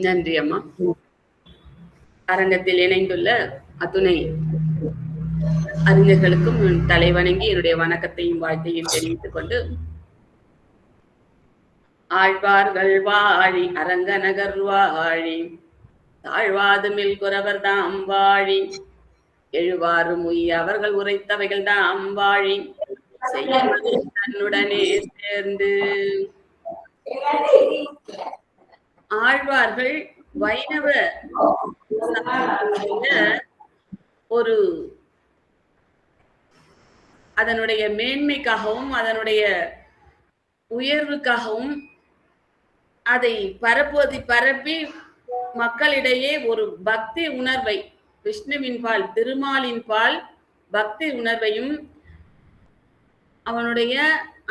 நன்றி அம்மா. அரங்கத்தில் இணைந்துள்ள அத்துணை அறிஞர்களுக்கும் தலைவணங்கி என்னுடைய வணக்கத்தையும் வாழ்த்தையும் தெரிவித்துக் கொண்டு, ஆழ்வார்கள் வாழி அரங்கநகர் வாழி தாழ்வாதுமில் குறவர் தாம் வாழி எழுவாரும் உய்ய அவர்கள் உரைத்தவைகள் தாம் வாழி செய்ய தன்னுடனே சேர்ந்து. ஆழ்வார்கள் வைணவ ஒரு அதனுடைய மேன்மைக்காகவும் அதனுடைய உயர்வுக்காகவும் அதை பரப்பி மக்களிடையே ஒரு பக்தி உணர்வை, விஷ்ணுவின் பால் திருமாலின் பால் பக்தி உணர்வையும் அவனுடைய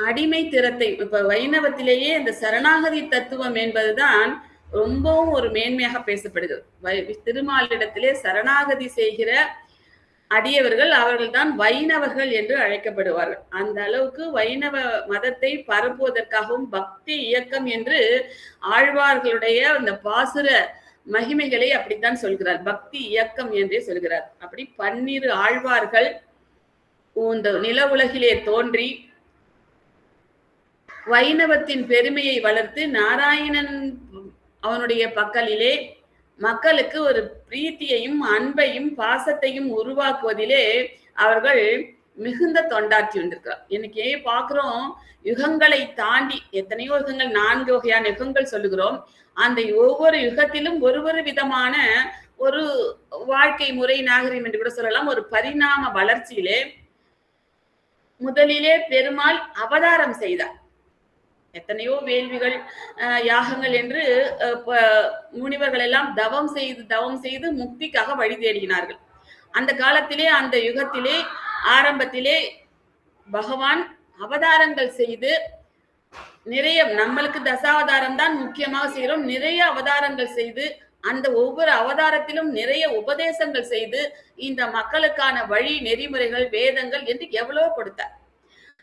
அடிமை திறத்தை, இப்ப வைணவத்திலேயே இந்த சரணாகதி தத்துவம் என்பதுதான் ரொம்பவும் ஒரு மேன்மையாக பேசப்படுகிறது. திருமாலிடத்திலே சரணாகதி செய்கிற அடியவர்கள் அவர்கள் தான் வைணவர்கள் என்று அழைக்கப்படுவார்கள். அந்த அளவுக்கு வைணவ மதத்தை பரப்புவதற்காகவும் பக்தி இயக்கம் என்று ஆழ்வார்களுடைய அந்த பாசுர மகிமைகளை அப்படித்தான் சொல்கிறார். பக்தி இயக்கம் என்றே சொல்கிறார். அப்படி 12 ஆழ்வார்கள் இந்த நில உலகிலே தோன்றி வைணவத்தின் பெருமையை வளர்த்து நாராயணன் அவனுடைய பக்கலிலே மக்களுக்கு ஒரு பிரீத்தியையும் அன்பையும் பாசத்தையும் உருவாக்குவதிலே அவர்கள் மிகுந்த தொண்டாற்றி வந்திருக்கிறார். இன்னைக்கு பாக்குறோம், யுகங்களை தாண்டி எத்தனையோ யுகங்கள், 4 வகையான யுகங்கள் சொல்லுகிறோம். அந்த ஒவ்வொரு யுகத்திலும் ஒரு விதமான ஒரு வாழ்க்கை முறை, நாகரிகம் என்று கூட சொல்லலாம், ஒரு பரிணாம வளர்ச்சியிலே முதலிலே பெருமாள் அவதாரம் செய்தார். எத்தனையோ வேள்விகள் யாகங்கள் என்று முனிவர்கள் எல்லாம் தவம் செய்து முக்திக்காக வழி தேடினார்கள். அந்த காலத்திலே, அந்த யுகத்திலே ஆரம்பத்திலே பகவான் அவதாரங்கள் செய்து நிறைய, நம்மளுக்கு தசாவதாரம் தான் முக்கியமாக செய்கிறோம், நிறைய அவதாரங்கள் செய்து அந்த ஒவ்வொரு அவதாரத்திலும் நிறைய உபதேசங்கள் செய்து இந்த மக்களுக்கான வழி நெறிமுறைகள் வேதங்கள் என்று எவ்வளவு கொடுத்தார்.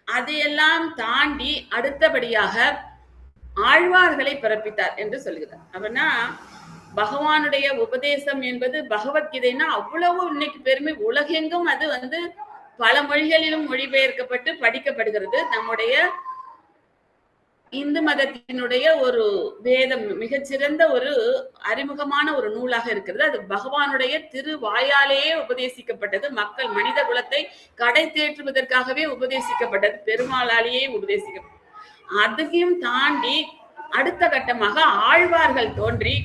அதையெல்லாம் தாண்டி அடுத்தபடியாக ஆழ்வார்களை பிறப்பித்தார் என்று சொல்கிறார். அப்படின்னா பகவானுடைய உபதேசம் என்பது பகவத்கீதைன்னா அவ்வளவு இன்னைக்கு பெருமை, உலகெங்கும் அது பல மொழிகளிலும் மொழிபெயர்க்கப்பட்டு படிக்கப்படுகிறது. நம்முடைய இந்து மதத்தினுடைய ஒரு வேதம், மிகச்சிறந்த ஒரு அறிமுகமான ஒரு நூலாக இருக்கிறது. அது பகவானுடைய திருவாயாலேயே உபதேசிக்கப்பட்டது. மக்கள் மனித குலத்தை கடை தேற்றுவதற்காகவே உபதேசிக்கப்பட்டது, பெருமாளாலேயே உபதேசிக்கப்பட்டது. அதையும் தாண்டி அடுத்த கட்டமாக ஆழ்வார்கள் தோன்றி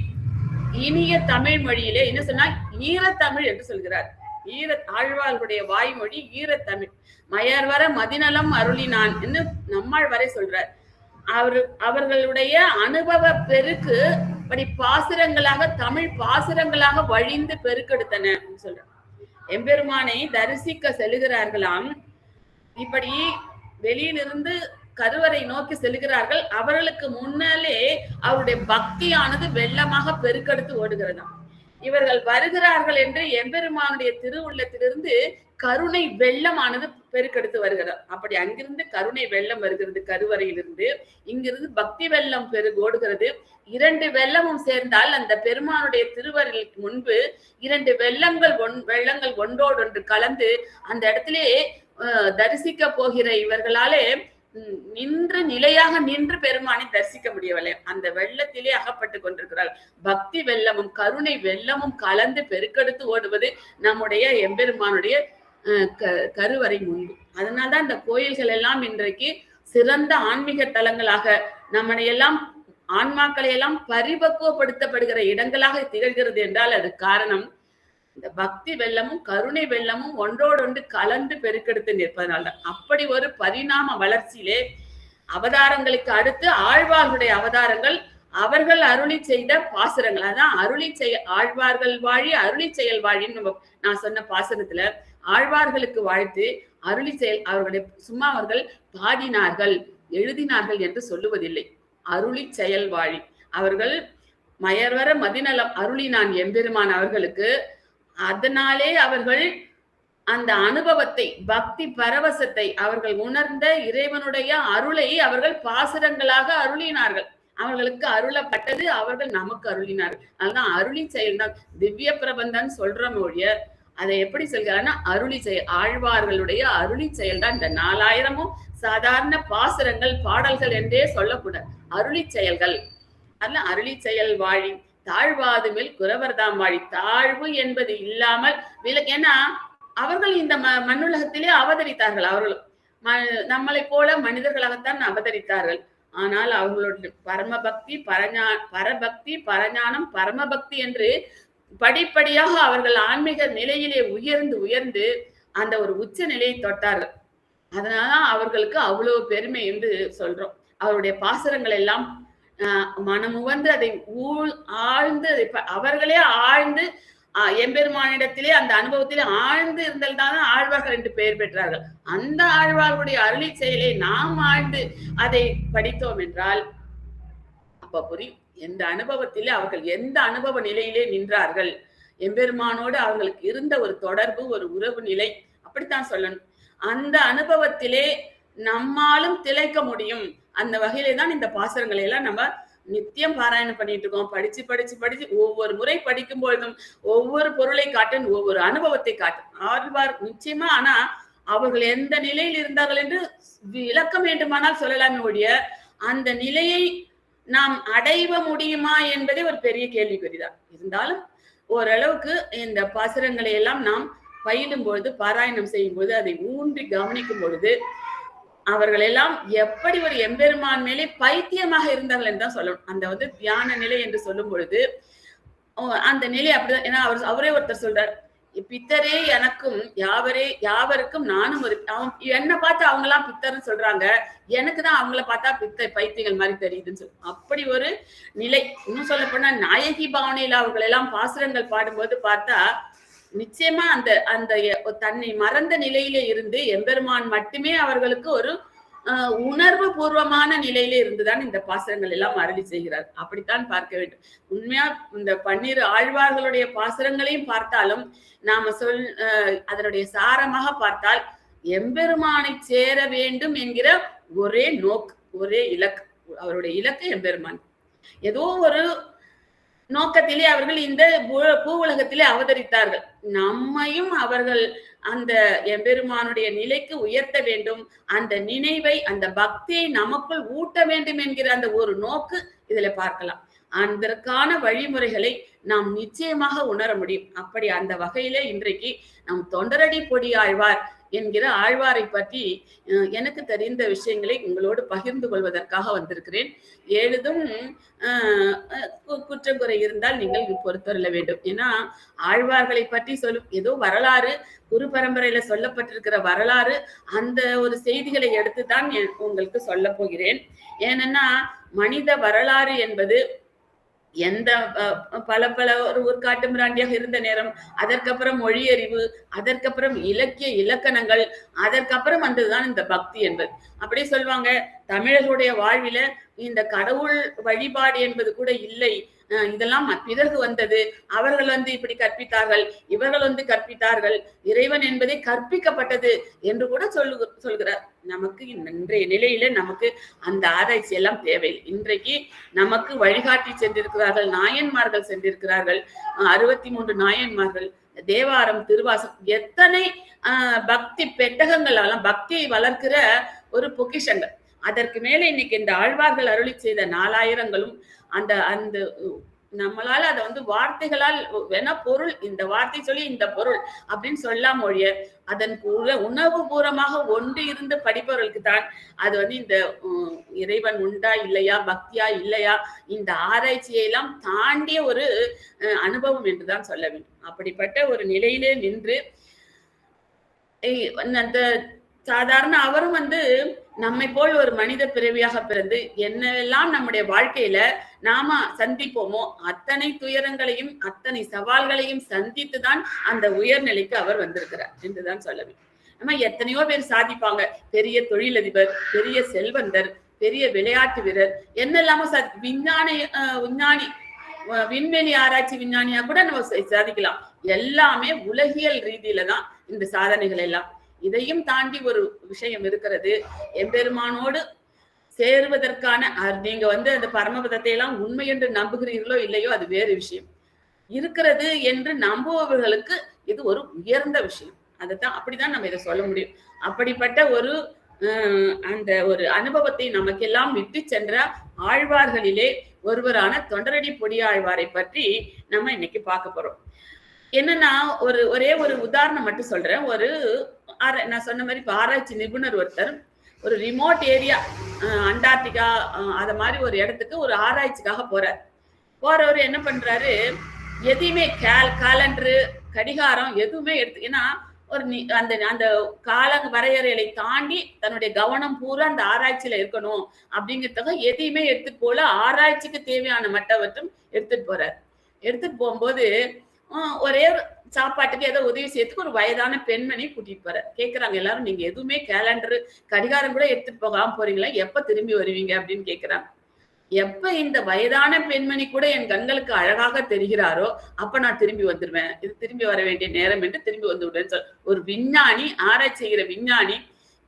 இனிய தமிழ் மொழியிலே என்ன சொன்னா ஈரத்தமிழ் என்று சொல்கிறார். ஆழ்வார்களுடைய வாய்மொழி ஈரத்தமிழ். மயர்வர மதிநலம் அருளினான் என்று நம்மால் வரை சொல்றார். அவர்களுடைய அனுபவ பெருக்கு இப்படி பாசுரங்களாக, தமிழ் பாசுரங்களாக வழிந்து பெருக்கெடுத்தன சொல்ற. எம்பெருமானை தரிசிக்க செல்கிறார்களாம். இப்படி வெளியிலிருந்து கருவறை நோக்கி செல்கிறார்கள். அவர்களுக்கு முன்னாலே அவருடைய பக்தியானது வெள்ளமாக பெருக்கெடுத்து ஓடுகிறதாம். இவர்கள் வருகிறார்கள் என்று எம்பெருமானுடைய திருவுள்ளத்திலிருந்து கருணை வெள்ளமானது பெருக்கெடுத்து வருகிறார். அப்படி அங்கிருந்து கருணை வெள்ளம் வருகிறது கருவறையிலிருந்து. இங்கிருந்து பக்தி வெள்ளம் ஓடுகிறது. 2 வெள்ளமும் சேர்ந்தால் அந்த பெருமானுடைய திருவருளுக்கு முன்பு 2 வெள்ளங்கள் ஒன்றோடொன்று கலந்து அந்த இடத்திலே தரிசிக்க போகிற இவர்களாலே நிலையாக நின்று பெருமானை தரிசிக்க முடியவில்லை. அந்த வெள்ளத்திலே அகப்பட்டு கொண்டிருக்கிறார். பக்தி வெள்ளமும் கருணை வெள்ளமும் கலந்து பெருக்கெடுத்து ஓடுவது நம்முடைய எம்பெருமானுடைய கருவறை முன்பு. அதனால்தான் இந்த கோயில்கள் எல்லாம் இன்றைக்கு சிறந்த ஆன்மீக தலங்களாக நம்மளையெல்லாம் ஆன்மாக்களை எல்லாம் பரிபக்குவப்படுத்தப்படுகிற இடங்களாக திகழ்கிறது என்றால் அது காரணம் இந்த பக்தி வெள்ளமும் கருணை வெள்ளமும் ஒன்றோடொன்று கலந்து பெருக்கெடுத்து நிற்பதனால்தான். அப்படி ஒரு பரிணாம வளர்ச்சியிலே அவதாரங்களுக்கு அடுத்து ஆழ்வார்களுடைய அவதாரங்கள், அவர்கள் அருளி செய்த பாசுரங்கள். அதான் ஆழ்வார்கள் வாழி அருளி செயல் வாழின்னு நான் சொன்ன பாசுரத்துல ஆழ்வார்களுக்கு வாழ்த்து, அருளி செயல் அவர்களுடைய சும்மா அவர்கள் பாடினார்கள் எழுதினார்கள் என்று சொல்லுவதில்லை. அருளி செயல் வாழி அவர்கள் மயர்வர மதிநலம் அருளினான் எம்பெருமான் அவர்களுக்கு. அதனாலே அவர்கள் அந்த அனுபவத்தை, பக்தி பரவசத்தை அவர்கள் உணர்ந்த இறைவனுடைய அருளை அவர்கள் பாசுரங்களாக அருளினார்கள். அவர்களுக்கு அருளப்பட்டது, அவர்கள் நமக்கு அருளினார்கள். அதுதான் அருளி செயல் தான். திவ்ய பிரபந்தம் சொல்ற மொழிய அதை எப்படி சொல்கிறாருன்னா அருளி செயல். ஆழ்வார்களுடைய அருளி செயல் தான். இந்த 4000மும் சாதாரண பாசுரங்கள் பாடல்கள் என்றே சொல்லக்கூடாது, அருளி செயல்கள். அதுல அருளி செயல் வாழி தாழ்வாது மேல் குறவர்தாம் வாழி. தாழ்வு என்பது இல்லாமல் ஏன்னா அவர்கள் இந்த மண்ணுலகத்திலே அவதரித்தார்கள். அவர்களும் நம்மளை போல மனிதர்களாகத்தான் அவதரித்தார்கள். ஆனால் அவர்களுடைய பரமபக்தி பரபக்தி பரஞானம் பரமபக்தி என்று படிப்படியாக அவர்கள் ஆன்மீக நிலையிலே உயர்ந்து உயர்ந்து அந்த ஒரு உச்ச நிலையை தொட்டார்கள். அதனாலதான் அவர்களுக்கு அவ்வளவு பெருமை என்று சொல்றோம். அவருடைய பாசுரங்கள் எல்லாம் மனமுவந்து அதை ஆழ்ந்து அவர்களே ஆழ்ந்து எம்பெருமானிடத்திலே அந்த அனுபவத்திலே ஆழ்ந்து இருந்தல்தான் ஆழ்வார்கள் என்று பெயர் பெற்றார்கள். அந்த ஆழ்வார்களுடைய அருளி செயலை நாம் ஆழ்ந்து அதை படித்தோம் என்றால் அப்ப புரியும் எந்த அனுபவத்திலே அவர்கள் எந்த அனுபவ நிலையிலே நின்றார்கள். எம்பெருமானோடு அவர்களுக்கு இருந்த ஒரு தொடர்பு, ஒரு உறவு நிலை, அப்படித்தான் சொல்லணும். அந்த அனுபவத்திலே நம்மாலும் திளைக்க முடியும். அந்த வகையிலே தான் இந்த பாசுரங்களை எல்லாம் நம்ம நித்தியம் பாராயணம் பண்ணிட்டு இருக்கோம். படிச்சு படிச்சு படிச்சு ஒவ்வொரு முறை படிக்கும் பொழுதும் ஒவ்வொரு பொருளை காட்டும், ஒவ்வொரு அனுபவத்தை காட்டும். ஆழ்வார் நிச்சயமா, ஆனா அவர்கள் எந்த நிலையில் இருந்தார்கள் என்று விளக்கம் வேண்டுமானால் சொல்லலாமே ஒழிய அந்த நிலையை நாம் அடைவ முடியுமா என்பதே ஒரு பெரிய கேள்விக்குறிதான். இருந்தாலும் ஓரளவுக்கு இந்த பாசுரங்களை எல்லாம் நாம் பயிலும் பொழுது, பாராயணம் செய்யும் பொழுது, அதை ஊன்றி கவனிக்கும் பொழுது அவர்கள் எல்லாம் எப்படி ஒரு எம்பெருமான் மேலே பைத்தியமாக இருந்தார்கள் என்று தான் சொல்லணும். அந்த தியான நிலை என்று சொல்லும் பொழுது அந்த நிலை அப்படிதான். ஏன்னா அவரே ஒருத்தர் சொல்றார், பித்தரே எனக்கும் யாவருக்கும் நானும் ஒரு, என்ன பார்த்து அவங்க எல்லாம் பித்தர்ன்னு சொல்றாங்க, எனக்கு தான் அவங்கள பார்த்தா பைத்தியங்கள் மாதிரி தெரியுதுன்னு சொல்லு. அப்படி ஒரு நிலை. இன்னும் சொல்ல போனா நாயகி பாவனையில அவர்கள் எல்லாம் பாசுரங்கள் பாடும்போது பார்த்தா நிச்சயமா அந்த அந்த தன்னை மறந்த நிலையில இருந்து எம்பெருமான் மட்டுமே அவர்களுக்கு ஒரு உணர்வு பூர்வமான நிலையில இருந்துதான் இந்த பாசுரங்கள் எல்லாம் அருளி செய்கிறார். அப்படித்தான் பார்க்க வேண்டும். உண்மையா இந்த 12 ஆழ்வார்களுடைய பாசுரங்களையும் பார்த்தாலும் நாம அதனுடைய சாரமாக பார்த்தால் எம்பெருமானை சேர வேண்டும் என்கிற ஒரே நோக்கு, ஒரே இலக்கு. அவருடைய இலக்கு எம்பெருமான். ஏதோ ஒரு நோக்கத்திலே அவர்கள் இந்த பூ உலகத்திலே அவதரித்தார்கள். நம்மையும் அவர்கள் அந்த எம்பெருமானுடைய நிலைக்கு உயர்த்த வேண்டும், அந்த நினைவை, அந்த பக்தியை நமக்குள் ஊட்ட வேண்டும் என்கிற அந்த ஒரு நோக்கு இதுல பார்க்கலாம். அதற்கான வழிமுறைகளை நாம் நிச்சயமாக உணர முடியும். அப்படி அந்த வகையில இன்றைக்கு நம் தொண்டரடி பொடி ஆழ்வார் என்கிற ஆழ்வாரை பற்றி எனக்கு தெரிந்த விஷயங்களை உங்களோடு பகிர்ந்து கொள்வதற்காக வந்திருக்கிறேன். எழுதும் குற்றங்குறை இருந்தால் நீங்கள் பொறுத்தருள வேண்டும். ஏன்னா ஆழ்வார்களை பற்றி சொல்லும் ஏதோ வரலாறு, குரு பரம்பரையில சொல்லப்பட்டிருக்கிற வரலாறு, அந்த ஒரு செய்திகளை எடுத்துதான் உங்களுக்கு சொல்ல போகிறேன். ஏனென்னா மனித வரலாறு என்பது எந்த பல ஒரு ஊர்காட்டு மிராண்டியாக இருந்த நேரம், அதற்கப்புறம் மொழியறிவு, அதற்கப்புறம் இலக்கிய இலக்கணங்கள், அதற்கப்புறம் வந்ததுதான் இந்த பக்தி என்பது. அப்படி சொல்லுவாங்க, தமிழர்களுடைய வாழ்வில இந்த கடவுள் வழிபாடு என்பது கூட இல்லை, இதெல்லாம் பிறகு வந்தது, அவர்கள் இப்படி கற்பித்தார்கள், இவர்கள் கற்பித்தார்கள், இறைவன் என்பதை கற்பிக்கப்பட்டது என்று கூட சொல்கிறார். நமக்கு இன்றைய நிலையில நமக்கு அந்த ஆராய்ச்சி எல்லாம் தேவையில்லை. இன்றைக்கு நமக்கு வழிகாட்டி சென்றிருக்கிறார்கள், நாயன்மார்கள் சென்றிருக்கிறார்கள், 63 நாயன்மார்கள், தேவாரம், திருவாசம், எத்தனை பக்தி பெட்டகங்கள், பக்தியை வளர்க்கிற ஒரு பொக்கிஷங்கள். அதற்கு மேல இன்னைக்கு இந்த ஆழ்வார்கள் அருளி செய்த 4000ங்களும் அந்த அந்த நம்மளால அதை வார்த்தைகளால் வேணா பொருள், இந்த வார்த்தை சொல்லி இந்த பொருள் அப்படின்னு சொல்லாம ஒழிய அதன் உணவு பூர்வமாக ஒன்று இருந்து படிப்பவர்களுக்கு தான் அது இந்த இறைவன் உண்டா இல்லையா, பக்தியா இல்லையா, இந்த ஆராய்ச்சியை எல்லாம் தாண்டிய ஒரு அனுபவம் என்றுதான் சொல்ல வேண்டும். அப்படிப்பட்ட ஒரு நிலையிலே நின்று அந்த சாதாரண அவரும் நம்மை போல் ஒரு மனித பிறவியாக பிறந்து என்னெல்லாம் நம்முடைய வாழ்க்கையில நாம சந்திப்போமோ அத்தனை துயரங்களையும் அத்தனை சவால்களையும் சந்தித்துதான் அந்த உயர்நிலைக்கு அவர் வந்திருக்கிறார் என்றுதான் சொல்ல வேண்டும். நம்ம எத்தனையோ பேர் சாதிப்பாங்க, பெரிய தொழிலதிபர், பெரிய செல்வந்தர், பெரிய விளையாட்டு வீரர், என்னெல்லாமோ விஞ்ஞானி, விண்வெளி ஆராய்ச்சி விஞ்ஞானியா கூட நம்ம சாதிக்கலாம். எல்லாமே உலகியல் ரீதியில தான் இந்த சாதனைகள் எல்லாம். இதையும் தாண்டி ஒரு விஷயம் இருக்கிறது. எம்பெருமானோடு சேருவதற்கான நீங்க வந்து அந்த பரமபதத்தை எல்லாம் உண்மை என்று நம்புகிறீர்களோ இல்லையோ அது வேறு விஷயம். இருக்கிறது என்று நம்புபவர்களுக்கு இது ஒரு உயர்ந்த விஷயம். அதைத்தான் அப்படிதான் நம்ம இதை சொல்ல முடியும். அப்படிப்பட்ட ஒரு அந்த ஒரு அனுபவத்தை நமக்கெல்லாம் விட்டு சென்ற ஆழ்வார்களிலே ஒருவரான தொண்டரடி பொடியாழ்வாரை பற்றி நம்ம இன்னைக்கு பார்க்க போறோம். என்னன்னா ஒரே ஒரு உதாரணம் மட்டும் சொல்றேன். நான் சொன்ன மாதிரி ஆராய்ச்சி நிபுணர் ஒருத்தர் ஒரு ரிமோட் ஏரியா, அண்டார்டிகா அத மாதிரி ஒரு இடத்துக்கு ஒரு ஆராய்ச்சிக்காக போறவர் என்ன பண்றாரு, எதையுமே காலண்டரு கடிகாரம் எதுவுமே ஏன்னா அந்த அந்த கால வரையறைகளை தாண்டி தன்னுடைய கவனம் பூரா அந்த ஆராய்ச்சியில இருக்கணும் அப்படிங்கிறதுக்காக எதையுமே எடுத்துட்டு போல, ஆராய்ச்சிக்கு தேவையான மட்டவற்றும் எடுத்துட்டு போகும்போது ஒரே சாப்பாட்டுக்கு ஏதோ உதவி செய்யறதுக்கு ஒரு வயதான பெண்மணி கூட்டிட்டு போற. கேக்குறாங்க எல்லாரும், நீங்க எதுவுமே கேலண்டர் கடிகாரம் கூட எடுத்துட்டு போகாம போறீங்களா, எப்ப திரும்பி வருவீங்க அப்படின்னு கேக்குறாங்க. எப்ப இந்த வயதான பெண்மணி கூட என் கண்களுக்கு அழகாக தெரிகிறாரோ அப்ப நான் திரும்பி வந்துடுவேன், இது திரும்பி வர வேண்டிய நேரம் என்று திரும்பி வந்து விடுவேன்னு சொல்ல ஒரு விஞ்ஞானி, ஆராய்ச்சி செய்கிற விஞ்ஞானி.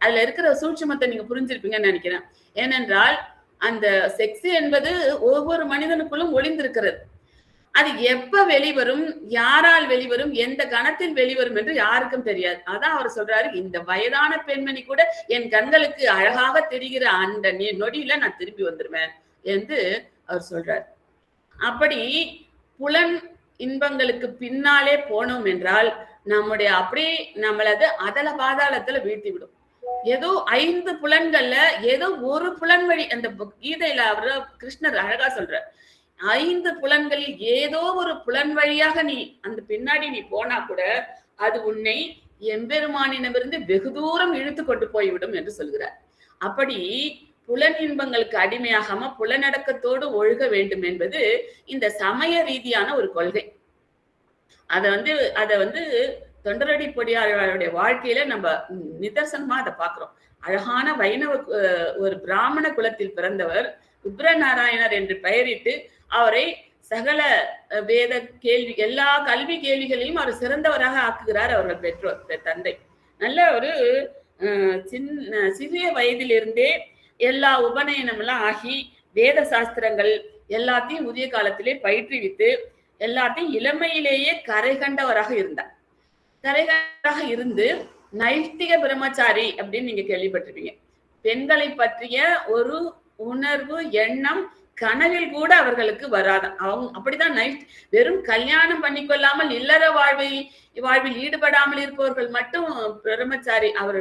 அதுல இருக்கிற சூட்சுமத்தை நீங்க புரிஞ்சிருப்பீங்கன்னு நினைக்கிறேன். ஏனென்றால் அந்த செக்ஸ் என்பது ஒவ்வொரு மனிதனுக்குள்ளும் ஒளிந்திருக்கிறது. அது எப்ப வெளிவரும், யாரால் வெளிவரும், எந்த கணத்தில் வெளிவரும் என்று யாருக்கும் தெரியாது. அதான் அவர் சொல்றாரு, இந்த வயதான பெண்மணி கூட என் கண்களுக்கு அழகாக தெரிகிற அந்த நொடியில நான் திரும்பி வந்துருவேன் என்று அவர் சொல்றார். அப்படி புலன் இன்பங்களுக்கு பின்னாலே போனோம் என்றால் நம்முடைய அப்படியே நம்மளது அதல பாதாளத்துல வீழ்த்தி விடும். ஏதோ 5 புலன்கள்ல ஏதோ ஒரு புலன் வழி, அந்த கீதையில அவரு கிருஷ்ணர் அழகா சொல்றார், 5 புலன்களில் ஏதோ ஒரு புலன் வழியாக நீ அந்த பின்னாடி நீ போனா கூட அது உன்னை எம்பெருமானிடமிருந்து வெகு தூரம் இழுத்து கொண்டு போய்விடும் என்று சொல்கிறார். அப்படி புலன் இன்பங்களுக்கு அடிமையாகாம புலனடக்கத்தோடு ஒழுக வேண்டும் என்பது இந்த சமய ரீதியான ஒரு கொள்கை. அத வந்து தொண்டரடி பொடியாளருடைய வாழ்க்கையில நம்ம நிதர்சனமா அதை பாக்குறோம். அழகான வைணவ ஒரு பிராமண குலத்தில் பிறந்தவர், உக்ரநாராயணர் என்று பெயரிட்டு அவரை சகல வேத கேள்வி, எல்லா கல்வி கேள்விகளையும் அவர் சிறந்தவராக ஆக்குகிறார் அவர்கள் பெற்றோர் தந்தை. நல்ல ஒரு சிறிய வயதிலிருந்தே எல்லா உபநயனம் எல்லாம் ஆகி வேத சாஸ்திரங்கள் எல்லாத்தையும் உரிய காலத்திலே பயிற்றுவித்து எல்லாத்தையும் இளமையிலேயே கரை கண்டவராக இருந்தார். கரைகண்டவராக இருந்து நைஷ்டிக பிரம்மச்சாரி அப்படின்னு நீங்க கேள்விப்பட்டிருப்பீங்க. பெண்களை பற்றிய ஒரு உணர்வு, எண்ணம் கனவில் கூட அவர்களுக்கு வராதான். அவங்க அப்படிதான் வெறும் கல்யாணம் பண்ணிக்கொள்ளாமல் இல்லற வாழ்வில் ஈடுபடாமல் இருப்பவர்கள் மட்டும் பிரம்மச்சாரி அவர்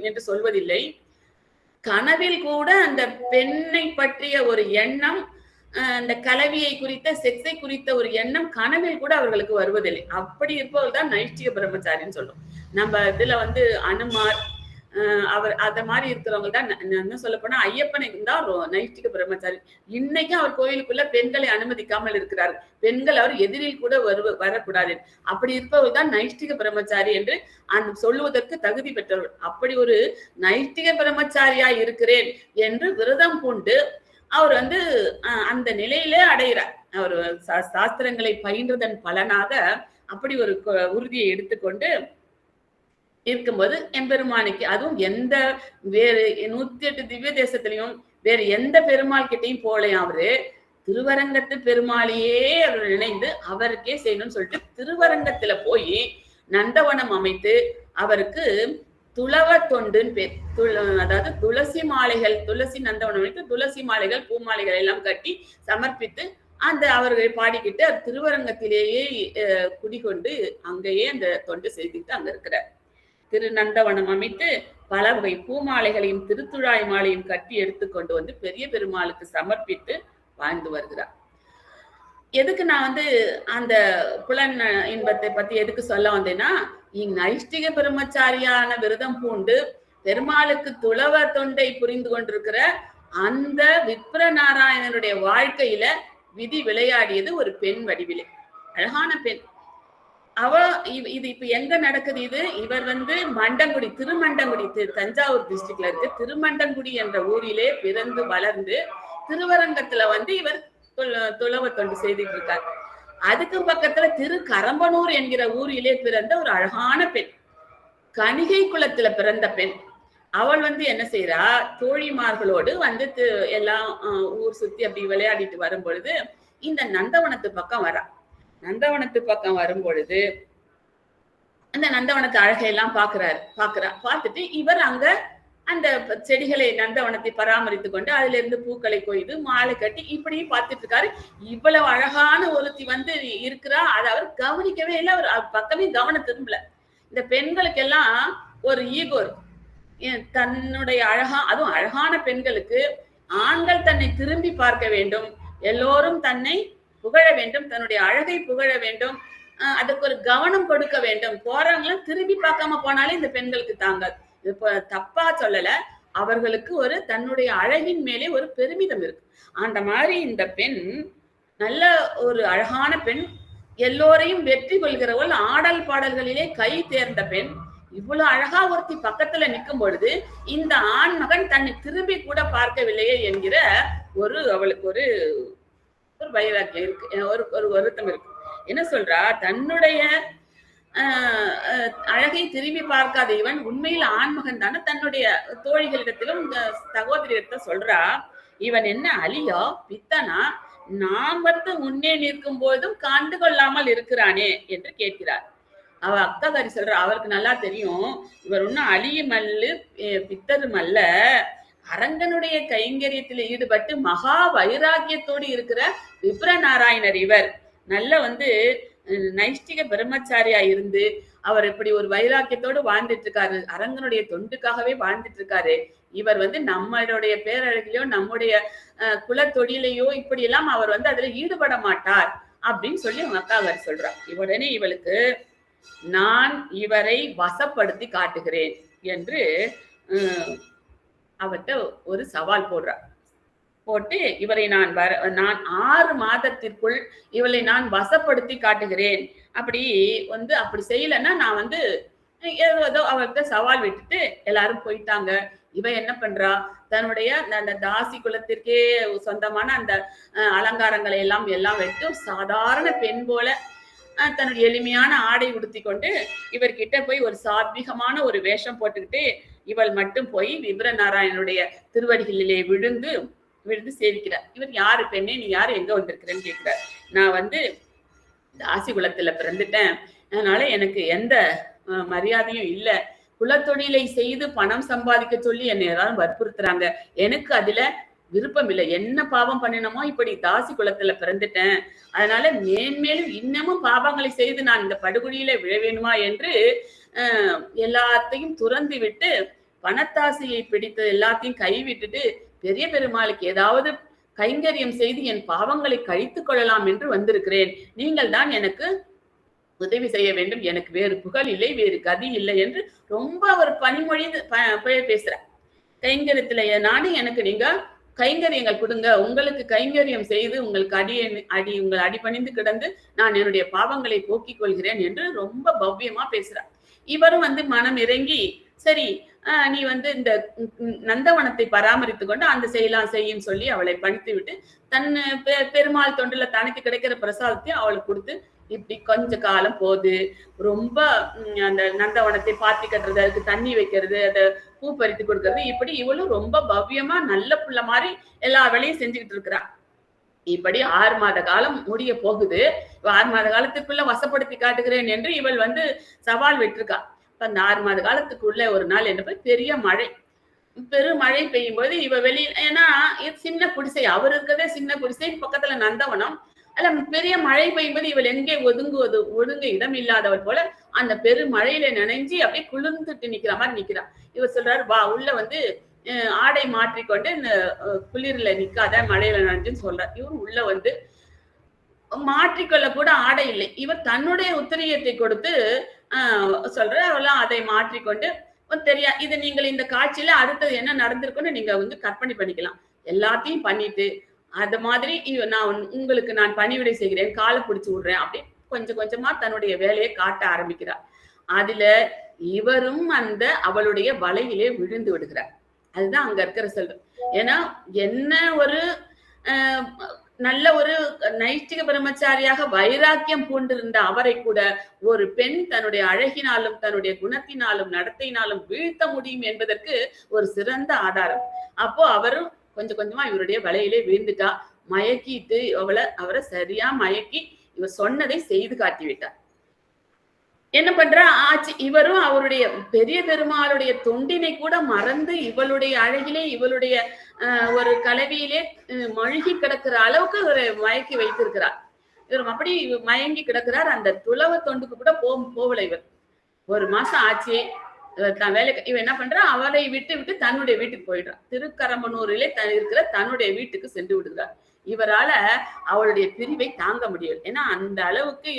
என்று சொல்வதில்லை. கனவில் கூட அந்த பெண்ணை பற்றிய ஒரு எண்ணம், அந்த கலவியை குறித்த, செக்ஸை குறித்த ஒரு எண்ணம் கனவில் கூட அவர்களுக்கு வருவதில்லை. அப்படி இருப்பவர்கள் தான் நைஷ்டிக பிரம்மச்சாரின்னு சொல்றோம். நம்ம இதுல வந்து அனுமார் அவர் அத மாதிரி இருக்கிறவங்க தான் என்ன சொல்ல போனா ஐயப்பனை தான் நைஷ்டிக பிரம்மச்சாரி. இன்னைக்கும் அவர் கோயிலுக்குள்ள பெண்களை அனுமதிக்காமல் இருக்கிறார். பெண்கள் அவர் எதிரில் கூட வரக்கூடாது. அப்படி இருப்பவர் தான் நைஷ்டிக பிரம்மச்சாரி என்று சொல்லுவதற்கு தகுதி பெற்றவர். அப்படி ஒரு நைஷ்டிக பிரம்மச்சாரியா இருக்கிறேன் என்று விரதம் கொண்டு அவர் வந்து அந்த நிலையிலே அடைகிறார். அவர் சாஸ்திரங்களை பயின்றதன் பலனாக அப்படி ஒரு உறுதியை எடுத்துக்கொண்டு இருக்கும்போது எம்பெருமானுக்கு, அதுவும் எந்த வேறு 108 திவ்ய தேசத்திலையும் வேறு எந்த பெருமாள் கிட்டையும் போலையும், அவரு திருவரங்கத்து பெருமாளையே அவர் நினைந்து அவருக்கே செய்யணும்னு சொல்லிட்டு திருவரங்கத்துல போய் நந்தவனம் அமைத்து அவருக்கு துளவ தொண்டுன்னு பேர். அதாவது துளசி மாலைகள், துளசி நந்தவனம் அமைத்து துளசி மாலைகள், பூ மாலைகள் எல்லாம் கட்டி சமர்ப்பித்து அந்த அவர்களை பாடிக்கிட்டு திருவரங்கத்திலேயே குடிகொண்டு அங்கேயே அந்த தொண்டு செய்துட்டு அங்க இருக்கிறார். திருநந்தவனம் அமைத்து பல வகை பூமாலைகளையும் திருத்துழாய் மாலையும் கட்டி எடுத்துக்கொண்டு வந்து பெரிய பெருமாளுக்கு சமர்ப்பித்து வாழ்ந்து வருகிறார். எதுக்கு நான் வந்து அந்த புலன் இன்பத்தை பத்தி எதுக்கு சொல்ல வந்தேன்னா, நைஷ்டிக பிரம்மச்சாரியான விரதம் பூண்டு பெருமாளுக்கு துளவ தொண்டை புரிந்து கொண்டிருக்கிற அந்த விப்ர நாராயணனுடைய வாழ்க்கையில விதி விளையாடியது ஒரு பெண் வடிவிலே, அழகான பெண். இது இப்ப எங்க நடக்குது? இவர் வந்து மண்டங்குடி, திருமண்டங்குடி, தஞ்சாவூர் டிஸ்ட்ரிக்ட்ல இருக்கு திருமண்டங்குடி என்ற ஊரிலே பிறந்து வளர்ந்து திருவரங்கத்துல வந்து இவர் துளவ தொண்டு செய்துட்டு இருக்கார். அதுக்கு பக்கத்துல திருக்கரம்பனூர் என்கிற ஊரிலே பிறந்த ஒரு அழகான பெண், கணிகை குலத்துல பிறந்த பெண். அவள் வந்து என்ன செய்யறா, தோழிமார்களோடு வந்து எல்லாம் ஊர் சுத்தி அப்படி விளையாடிட்டு வரும் பொழுது இந்த நந்தவனத்து பக்கம் வரா. நந்தவனத்து பக்கம் வரும் பொழுது அந்த நந்தவனத்து அழகையெல்லாம் பாக்குறா. பார்த்துட்டு இவர் அங்க அந்த செடிகளை நந்தவனத்தை பராமரித்துக் கொண்டு அதுல இருந்து பூக்களை கொய்து மாலை கட்டி இப்படி பார்த்துட்டு இருக்காரு. இவ்வளவு அழகான ஒருத்தி வந்து இருக்கிறா. அதை அவர் கவனிக்கவே இல்லை. அவர் பக்கமே கவனம் திரும்பல. இந்த பெண்களுக்கெல்லாம் ஒரு ஈகோ இருக்கும். தன்னுடைய அதுவும் அழகான பெண்களுக்கு ஆண்கள் தன்னை திரும்பி பார்க்க வேண்டும், எல்லோரும் தன்னை புகழ வேண்டும், தன்னுடைய அழகை புகழ வேண்டும், அதுக்கு ஒரு கவனம் கொடுக்க வேண்டும். போறவங்களும் திரும்பி பார்க்காம போனாலே இந்த பெண்களுக்கு தாங்காது. இப்ப தப்பா சொல்லல, அவர்களுக்கு ஒரு தன்னுடைய அழகின் மேலே ஒரு பெருமிதம் இருக்கு. அந்த மாதிரி இந்த பெண் நல்ல ஒரு அழகான பெண், எல்லோரையும் வெற்றி கொள்கிறவள், ஆடல் பாடல்களிலே கை தேர்ந்த பெண். இவ்வளவு அழகா ஒருத்தி பக்கத்துல நிற்கும் பொழுது இந்த ஆண் மகன் தன்னை திரும்பி கூட பார்க்கவில்லையே என்கிற அவளுக்கு ஒரு வைராக்கியம் இருக்கு, ஒரு வருத்தம் இருக்கு. என்ன சொல்றா, தன்னுடைய அழகை திரும்பி பார்க்காத இவன் உண்மையில் ஆண்மகன் தானே. தன்னுடைய தோழிகளிடத்திலும் சகோதரியிடத்த சொல்றா, இவன் என்ன அலியா பித்தனா, நாம் வந்து முன்னே நிற்கும் போதும் கண்டு கொள்ளாமல் இருக்கிறானே என்று கேட்கிறார். அவ அக்காக்காரி சொல்ற, அவருக்கு நல்லா தெரியும் இவர் ஒன்னும் அலியும் அல்ல பித்தரும் அல்ல, அரங்கனுடைய கைங்கரியத்தில் ஈடுபட்டு மகா வைராக்கியத்தோடு இருக்கிற விப்ரநாராயணர். இவர் நல்ல வந்து நைஷ்டிக பிரம்மச்சாரியா இருந்து அவர் இப்படி ஒரு வைராக்கியத்தோடு வாழ்ந்துட்டு இருக்காரு, அரங்கனுடைய தொண்டுக்காகவே வாழ்ந்துட்டு இருக்காரு. இவர் வந்து நம்மளுடைய பேரழகிலையோ நம்முடைய குல தொழிலையோ இப்படி எல்லாம் அவர் வந்து அதுல ஈடுபட மாட்டார் அப்படின்னு சொல்லி அவங்க அக்காக்காரி சொல்றா. உடனே இவளுக்கு, நான் இவரை வசப்படுத்தி காட்டுகிறேன் என்று அவர்கிட்ட ஒரு சவால் போட்டு இவரை நான் 6 மாதத்திற்குள் இவளை நான் வசப்படுத்தி காட்டுகிறேன். அப்படி செய்யலைன்னா நான் வந்து ஏதோ அவர்கிட்ட சவால் விட்டுட்டு எல்லாரும் போயிட்டாங்க. இவ என்ன பண்றா, தன்னுடைய அந்த தாசி குலத்திற்கே சொந்தமான அந்த அலங்காரங்களை எல்லாம் வைத்து சாதாரண பெண் போல தன்னுடைய எளிமையான ஆடை உடுத்தி கொண்டு இவர்கிட்ட போய் ஒரு சாத்வீகமான ஒரு வேஷம் போட்டுக்கிட்டு இவள் மட்டும் போய் விப்ரநாராயணனுடைய திருவடிகளிலே விழுந்து சேவிக்கிறார். இவர் யாரு பெண்ணே, நீ யாரு, எங்க வந்திருக்கிறேன்னு கேட்கிறார். நான் வந்து தாசி குலத்துல பிறந்துட்டேன், அதனால எனக்கு எந்த மரியாதையும் இல்லை, குலத்தொழிலை செய்து பணம் சம்பாதிக்க சொல்லி என்னை ஏதாவது வற்புறுத்துறாங்க, எனக்கு அதுல விருப்பம் இல்லை, என்ன பாவம் பண்ணினமோ இப்படி தாசி குலத்துல பிறந்துட்டேன், அதனால மேன்மேலும் இன்னமும் பாவங்களை செய்து நான் இந்த படுகொலியில விழ வேணுமா என்று எல்லாத்தையும் துறந்து விட்டு பணத்தாசையை பிடித்து எல்லாத்தையும் கைவிட்டுட்டு பெரிய பெருமாளுக்கு ஏதாவது கைங்கரியம் செய்து என் பாவங்களை கழித்து கொள்ளலாம் என்று வந்திருக்கிறேன், நீங்கள் தான் எனக்கு உதவி செய்ய வேண்டும், எனக்கு வேறு புகழ் இல்லை, வேறு கதி இல்லை என்று ரொம்ப ஒரு பனிமொழி பேசுற. கைங்கரியத்துல நானும் எனக்கு நீங்க கைங்கரியங்கள் கொடுங்க, உங்களுக்கு கைங்கரியம் செய்து உங்களுக்கு உங்கள் அடிபணிந்து கிடந்து நான் என்னுடைய பாவங்களை போக்கிக் கொள்கிறேன் என்று ரொம்ப பவ்யமா பேசுறார். இவரும் வந்து மனம் இறங்கி, சரி நீ வந்து இந்த நந்தவனத்தை பராமரித்து கொண்டு அந்த செய்யும் சொல்லி அவளை பணித்து விட்டு தன் பெருமாள் தொண்டுல தனக்கு கிடைக்கிற பிரசாதத்தையும் அவளுக்கு கொடுத்து இப்படி கொஞ்ச காலம் போகுது. ரொம்ப அந்த நந்தவனத்தை பாத்தி கட்டுறது, அதுக்கு தண்ணி வைக்கிறது, அதை பூ பறித்து கொடுக்கறது, இப்படி இவளும் ரொம்ப பவ்யமா நல்ல புள்ள மாதிரி எல்லா வேலையும் செஞ்சுக்கிட்டு இருக்கிறா. இப்படி 6 மாத காலம் முடிய போகுது. 6 மாத காலத்துக்குள்ள வசப்படுத்தி காட்டுகிறேன் என்று இவள் வந்து சவால் விட்டுருக்கா. அந்த 6 மாத காலத்துக்குள்ள ஒரு நாள் என்ன பெரிய மழை, பெருமழை பெய்யும் போது இவ வெளியில, ஏன்னா சின்ன குடிசை, அவர் இருக்கிறதே சின்ன குடிசை, பக்கத்துல நந்தவனம், அல்ல பெரிய மழை பெய்யும்போது இவள் எங்கே ஒதுங்க இடம் இல்லாதவள் போல அந்த பெருமழையில நினைஞ்சு அப்படியே குளிர்ந்துட்டு நிக்கிற மாதிரி நிக்கிறான். இவர் சொல்றாரு, வா உள்ள வந்து ஆடை மாற்றிக்கொண்டு இந்த குளிர்ல நிக்காத, மழையில நனைஞ்சுன்னு சொல்றார். இவர் உள்ள வந்து மாற்றிக்கொள்ள கூட ஆடை இல்லை. இவர் தன்னுடைய உத்திரியத்தை கொடுத்து சொல்ற, அவெல்லாம் அதை மாற்றிக்கொண்டு இது நீங்கள் இந்த காட்சியில அடுத்தது என்ன நடந்திருக்குன்னு நீங்க வந்து கற்பனை பண்ணிக்கலாம். எல்லாத்தையும் பண்ணிட்டு அது மாதிரி உங்களுக்கு நான் பணிவிடை செய்கிறேன், காலை பிடிச்சு விடுறேன், அப்படி கொஞ்சம் கொஞ்சமா தன்னுடைய வேலையை காட்ட ஆரம்பிக்கிறார். அதுல இவரும் அந்த அவளுடைய வலையிலே விழுந்து விடுகிறார். அதுதான் அங்க இருக்கிற செல்வம். ஏன்னா என்ன ஒரு நல்ல ஒரு நைஷ்டிக பிரம்மச்சாரியாக வைராக்கியம் பூண்டிருந்த அவரை கூட ஒரு பெண் தன்னுடைய அழகினாலும் தன்னுடைய குணத்தினாலும் நடத்தையினாலும் வீழ்த்த முடியும் என்பதற்கு ஒரு சிறந்த ஆதாரம். அப்போ அவரும் கொஞ்சம் கொஞ்சமா இவருடைய வலையிலே வீழ்ந்துட்டா. மயக்கிட்டு அவரை சரியா மயக்கி இவர் சொன்னதை செய்து காட்டிவிட்டார். என்ன பண்றா ஆச்சு, இவரும் அவருடைய பெரிய பெருமாளுடைய தொண்டினை கூட மறந்து இவளுடைய அழகிலே இவளுடைய ஒரு கலவியிலே மழுகி கிடக்கிற அளவுக்கு இவரை மயக்கி வைத்திருக்கிறார். இவர் அப்படி மயங்கி கிடக்கிறார். அந்த துளவ தொண்டுக்கு கூட போகல இவர். ஒரு மாசம் ஆச்சு. இவன் என்ன பண்றான், அவரை விட்டு தன்னுடைய வீட்டுக்கு போயிடுறான். திருக்கரம்பனூரிலே இருக்கிற தன்னுடைய வீட்டுக்கு சென்று விடுகிறார். இவரால அவளுடைய பிரிவை தாங்க முடியல. ஏன்னா அந்த அளவுக்கு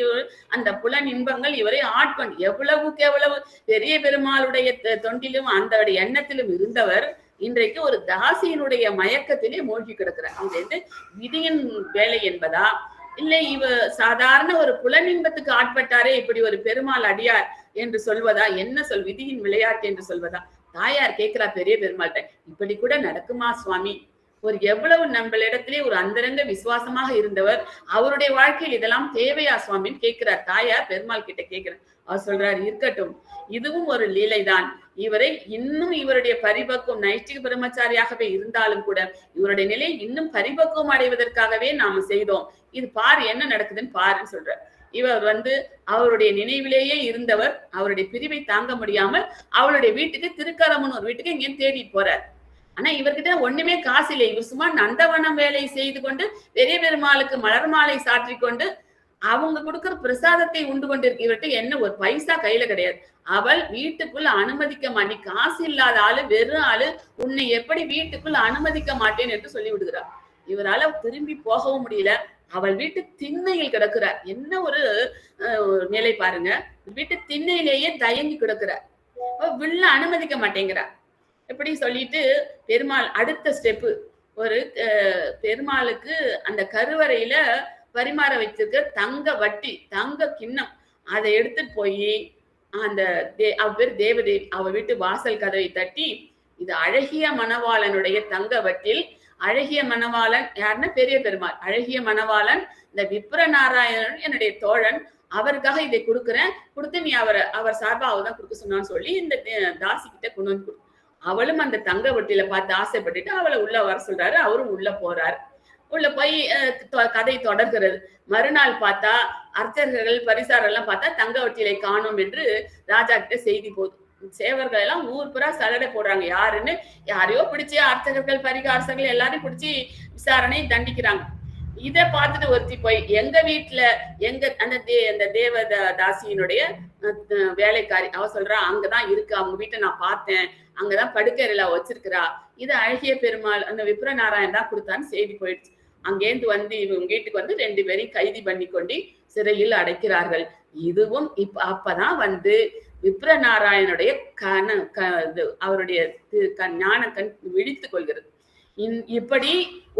அந்த புலன் இன்பங்கள் இவரை ஆட்கொண்டு, எவ்வளவுக்கு எவ்வளவு பெரிய பெருமாளுடைய தொண்டிலும் அந்த எண்ணத்திலும் இருந்தவர் இன்றைக்கு ஒரு தாசியினுடைய மயக்கத்திலே மூழ்கி கிடக்கிறார். இது வந்து விதியின் வேலை என்பதா, இல்லை இவ சாதாரண ஒரு புலனின்பத்துக்கு ஆட்பட்டாரே இப்படி ஒரு பெருமாள் அடியார் என்று சொல்வதா, என்ன விதியின் விளையாட்டு என்று சொல்வதா? தாயார் கேட்கிறா பெரிய பெருமாள்கிட்ட, இப்படி கூட நடக்குமா சுவாமி? ஒரு எவ்வளவு நம்மளிடத்திலே ஒரு அந்தரங்க விசுவாசமாக இருந்தவர், அவருடைய வாழ்க்கையில் இதெல்லாம் தேவையா சுவாமின்னு கேட்கிறார். தாயார் பெருமாள் கிட்ட கேட்கிறார். அவர் சொல்றார், இருக்கட்டும், இதுவும் ஒரு லீலைதான். இவரை இன்னும் இவருடைய பரிபக்குவம் நைஷ்டிக பிரம்மச்சாரியாகவே இருந்தாலும் கூட இவருடைய நிலை இன்னும் பரிபக்குவம் அடைவதற்காகவே நாம செய்தோம். இது பாரு என்ன நடக்குதுன்னு பாருன்னு சொல்றார். இவர் வந்து அவருடைய நினைவிலேயே இருந்தவர் அவருடைய பிரிவை தாங்க முடியாமல் அவளுடைய வீட்டுக்கு, திருக்கரம்பனூர் வீட்டுக்கு எங்கேயும் தேடிட்டு போறார். ஆனா இவர்கிட்ட ஒண்ணுமே காசு இல்லை. இவர் சும்மா நந்தவனம் வேலை செய்து கொண்டு பெரிய பெருமாளுக்கு மலர் மாலை சாற்றி கொண்டு அவங்க கொடுக்கிற பிரசாதத்தை உண்டு கொண்டு இருக்கு. இவர்கிட்ட என்ன ஒரு பைசா கையில கிடையாது. அவள் வீட்டுக்குள்ள அனுமதிக்க மாட்டேன், காசு இல்லாத ஆளு, வெறும் ஆளு, உன்னை எப்படி வீட்டுக்குள்ள அனுமதிக்க மாட்டேன் என்று சொல்லி விடுகிறார். இவரால திரும்பி போகவும் முடியல. அவள் வீட்டு திண்ணையில் கிடக்கிறார். என்ன ஒரு நிலை பாருங்க. வீட்டு திண்ணையிலேயே தயங்கி கிடக்கிறார். வில்ல அனுமதிக்க மாட்டேங்கிறார். எப்படி சொல்லிட்டு பெருமாள் அடுத்த ஸ்டெப்பு, ஒரு பெருமாளுக்கு அந்த கருவறையில பரிமாற வச்சிருக்க தங்க வட்டி, தங்க கிண்ணம், அதை எடுத்துட்டு போய் அந்த பேர் தேவதேவி, அவ வீட்டு வாசல் கதவை தட்டி, இது அழகிய மணவாளனுடைய தங்க வட்டில், அழகிய மணவாளன் யாருன்னா பெரிய பெருமாள், அழகிய மணவாளன் இந்த விப்ர நாராயணன் என்னுடைய தோழன், அவருக்காக இதை கொடுக்குறேன், கொடுத்து நீ அவர் சார்பாக தான் கொடுக்க சொன்னான்னு சொல்லி இந்த தாசி கிட்ட கொண்டு வந்து கொடு. அவளும் அந்த தங்க வட்டியில பார்த்து ஆசைப்பட்டுட்டு அவளை உள்ள வர சொல்றாரு. அவரும் உள்ள போறாரு. உள்ள போய் கதை தொடர்கிறது. மறுநாள் பார்த்தா அர்ச்சகர்கள் பரிசாரெல்லாம் பார்த்தா தங்க வட்டியிலை காணும் என்று ராஜா கிட்ட செய்தி போகுது. சேவர்கள் எல்லாம் ஊர் புறா சலடை போடுறாங்க. யாருன்னு யாரையோ பிடிச்சி அர்ச்சகர்கள் பரிகாரர்கள் எல்லாரையும் பிடிச்சி விசாரணை தண்டிக்கிறாங்க. இதை பார்த்துட்டு ஒருத்தி போய் எங்க வீட்டுல அந்த தேவ தாசியினுடைய வேலைக்காரி அவ சொல்றா, அங்கதான் இருக்கு, அவங்க வீட்டை நான் பார்த்தேன், அங்கதான் படுக்கையில வச்சிருக்கிறா, இது அழகிய பெருமாள் அந்த விப்ர நாராயணன் தான் கொடுத்தான்னு செய்தி போயிடுச்சு. அங்கேருந்து வந்து இவங்க வீட்டுக்கு வந்து 2 பேரையும் கைதி பண்ணி கொண்டு சிறையில் அடைக்கிறார்கள். இதுவும் அப்பதான் வந்து விப்ர நாராயணுடைய அவருடைய ஞான கண் விழித்துக் கொள்கிறது. இப்படி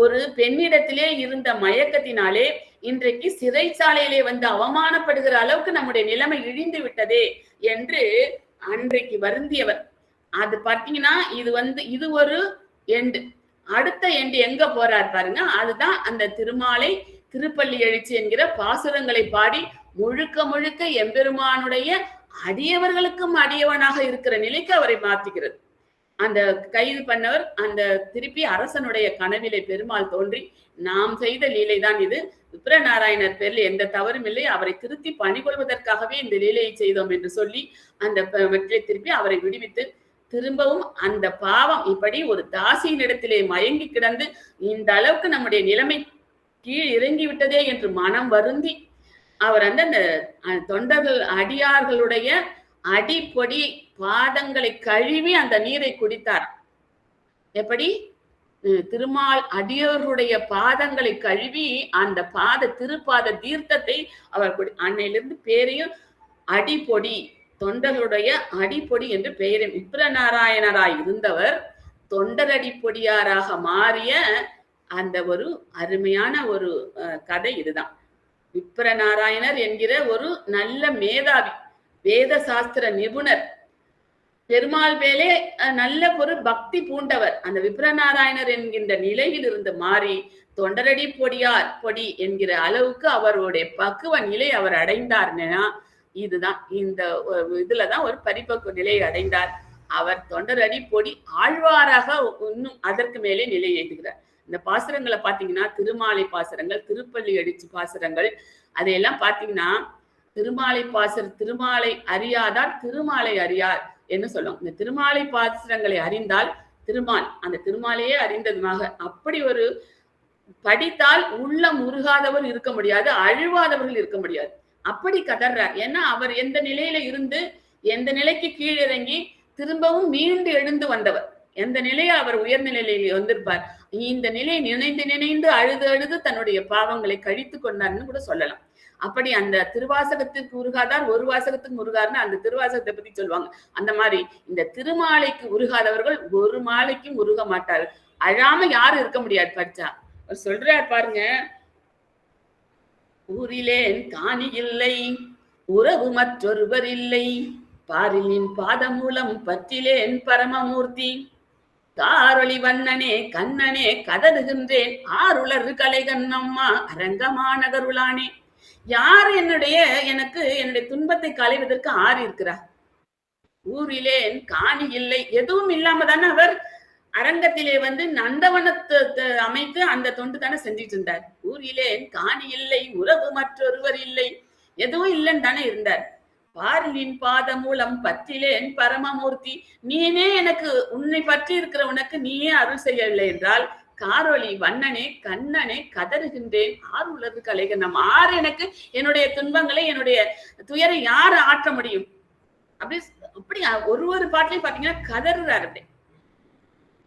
ஒரு பெண்ணிடத்திலே இருந்த மயக்கத்தினாலே இன்றைக்கு சிறைச்சாலையிலே வந்து அவமானப்படுகிற அளவுக்கு நம்முடைய நிலைமை இழிந்து விட்டதே என்று அன்றைக்கு வருந்தியவர். அது பார்த்தீங்கன்னா இது ஒரு எண்டு. அடுத்த எண்டு எங்க போறார் பாருங்க. அதுதான் அந்த திருமாலை திருப்பள்ளி எழுச்சி என்கிற பாசுரங்களை பாடி முழுக்க முழுக்க எம்பெருமானுடைய அடியவர்களுக்கும் அடியவனாக இருக்கிற நிலைக்கு அவரை மாற்றுகிறது. அந்த கைது பண்ணவர் அந்த திருப்பி அரசனுடைய கனவிலே பெருமாள் தோன்றி, நாம் செய்த லீலைதான் இது, விப்ரநாராயணர் பேரில் எந்த தவறும் இல்லை, அவரை திருத்தி பணிகொள்வதற்காகவே இந்த லீலையை செய்தோம் என்று சொல்லி அந்த வெற்றிலை திருப்பி அவரை விடுவித்து திரும்பவும் அந்த பாவம் இப்படி ஒரு தாசியின் இடத்திலே மயங்கி கிடந்து இந்த அளவுக்கு நம்முடைய நிலைமை கீழ் இறங்கி விட்டதே என்று மனம் வருந்தி அவர் அந்த தொண்டர்கள் அடியார்களுடைய அடிப்பொடி பாதங்களை கழுவி அந்த நீரை குடித்தார். எப்படி திருமால் அடியோருடைய பாதங்களை கழுவி அந்த திருப்பாத தீர்த்தத்தை அவர் அன்னையிலிருந்து பேரையும் அடிப்பொடி, தொண்டர்களுடைய அடிப்பொடி என்று பெயரை விப்ரநாராயணராய் இருந்தவர் தொண்டரடிப்பொடியாராக மாறிய அந்த ஒரு அருமையான ஒரு கதை இதுதான். விப்ரநாராயணர் என்கிற ஒரு நல்ல மேதாவி, வேத சாஸ்திர நிபுணர், பெருமாள் மேலே நல்ல ஒரு பக்தி பூண்டவர். அந்த விப்ரநாராயணர் என்கின்ற நிலையில் இருந்து மாறி தொண்டரடி பொடி என்கிற அளவுக்கு அவருடைய பக்குவ நிலை அவர் அடைந்தார்னா இதுதான். இந்த இதுலதான் ஒரு பரிபக்குவ நிலையை அடைந்தார். அவர் தொண்டரடி பொடி ஆழ்வாராக இன்னும் அதற்கு மேலே நிலை எழுதுகிறார். இந்த பாசுரங்களை பாத்தீங்கன்னா திருமாலை பாசுரங்கள், திருப்பள்ளி அடிச்சு பாசுரங்கள், அதையெல்லாம் பாத்தீங்கன்னா திருமாலை அறியாதார் திருமாலை அறியார் என்று சொல்லும். இந்த திருமாலை பாசுரங்களை அறிந்தால் திருமால், அந்த திருமாலையே அறிந்ததுமாக, அப்படி ஒரு படித்தால் உள்ளம் உருகாதவர் இருக்க முடியாது, அழுவாதவர்கள் இருக்க முடியாது. அப்படி கதர்றார். ஏன்னா அவர் எந்த நிலையில இருந்து எந்த நிலைக்கு கீழிறங்கி திரும்பவும் மீண்டு எழுந்து வந்தவர். எந்த நிலையை அவர் உயர்நிலையில வந்திருப்பார். இந்த நிலையை நினைந்து நினைந்து அழுது அழுது தன்னுடைய பாவங்களை கழித்து கொண்டார்னு கூட சொல்லலாம். அப்படி அந்த திருவாசகத்திற்கு உருகாதார் ஒரு வாசகத்துக்கு உருகார்னு அந்த திருவாசகத்தை பத்தி சொல்லுவாங்க. அந்த மாதிரி இந்த திருமாலைக்கு உருகாதவர்கள் ஒரு மாலைக்கும் உருக மாட்டார்கள். அழாம யாரும் இருக்க முடியாது. படிச்சா சொல்றார் பாருங்க, ஊரிலேன் காணி இல்லை உறவு மற்றொருவர் இல்லை, பாரிலின் பாதமூலம் பற்றிலேன் பரமமூர்த்தி, காரொளி வண்ணனே கண்ணனே கதறுகின்றேன் ஆருளர் கலைகண்ணம்மா அரங்கமானகருளானே. யார் எனக்கு என்னுடைய துன்பத்தை களைவதற்கு ஆறு இருக்கிறார்? ஊரிலேன் காணி இல்லை, எதுவும் இல்லாம தானே அவர் அரங்கத்திலே வந்து நந்தவனத்தை அமைத்து அந்த தொண்டு தானே செஞ்சிட்டு இருந்தார். ஊரிலேன் காணி இல்லை உறவு மற்றொருவர் இல்லை, எதுவும் இல்லைன்னு தானே இருந்தார். பாரிலின் பாத மூலம் பற்றிலேன் பரமமூர்த்தி, நீனே எனக்கு உன்னை பற்றி இருக்கிற உனக்கு நீயே அருள் செய்யவில்லை என்றால் காரொளி வண்ணனே கண்ணனே கதறுகின்றேன் ஆறுலது கலைக நம் ஆறு எனக்கு என்னுடைய துன்பங்களை என்னுடைய துயரை யார் ஆற்ற முடியும்? அப்படி ஒரு பாட்டிலையும் பாத்தீங்கன்னா கதறுறாரு. அப்படி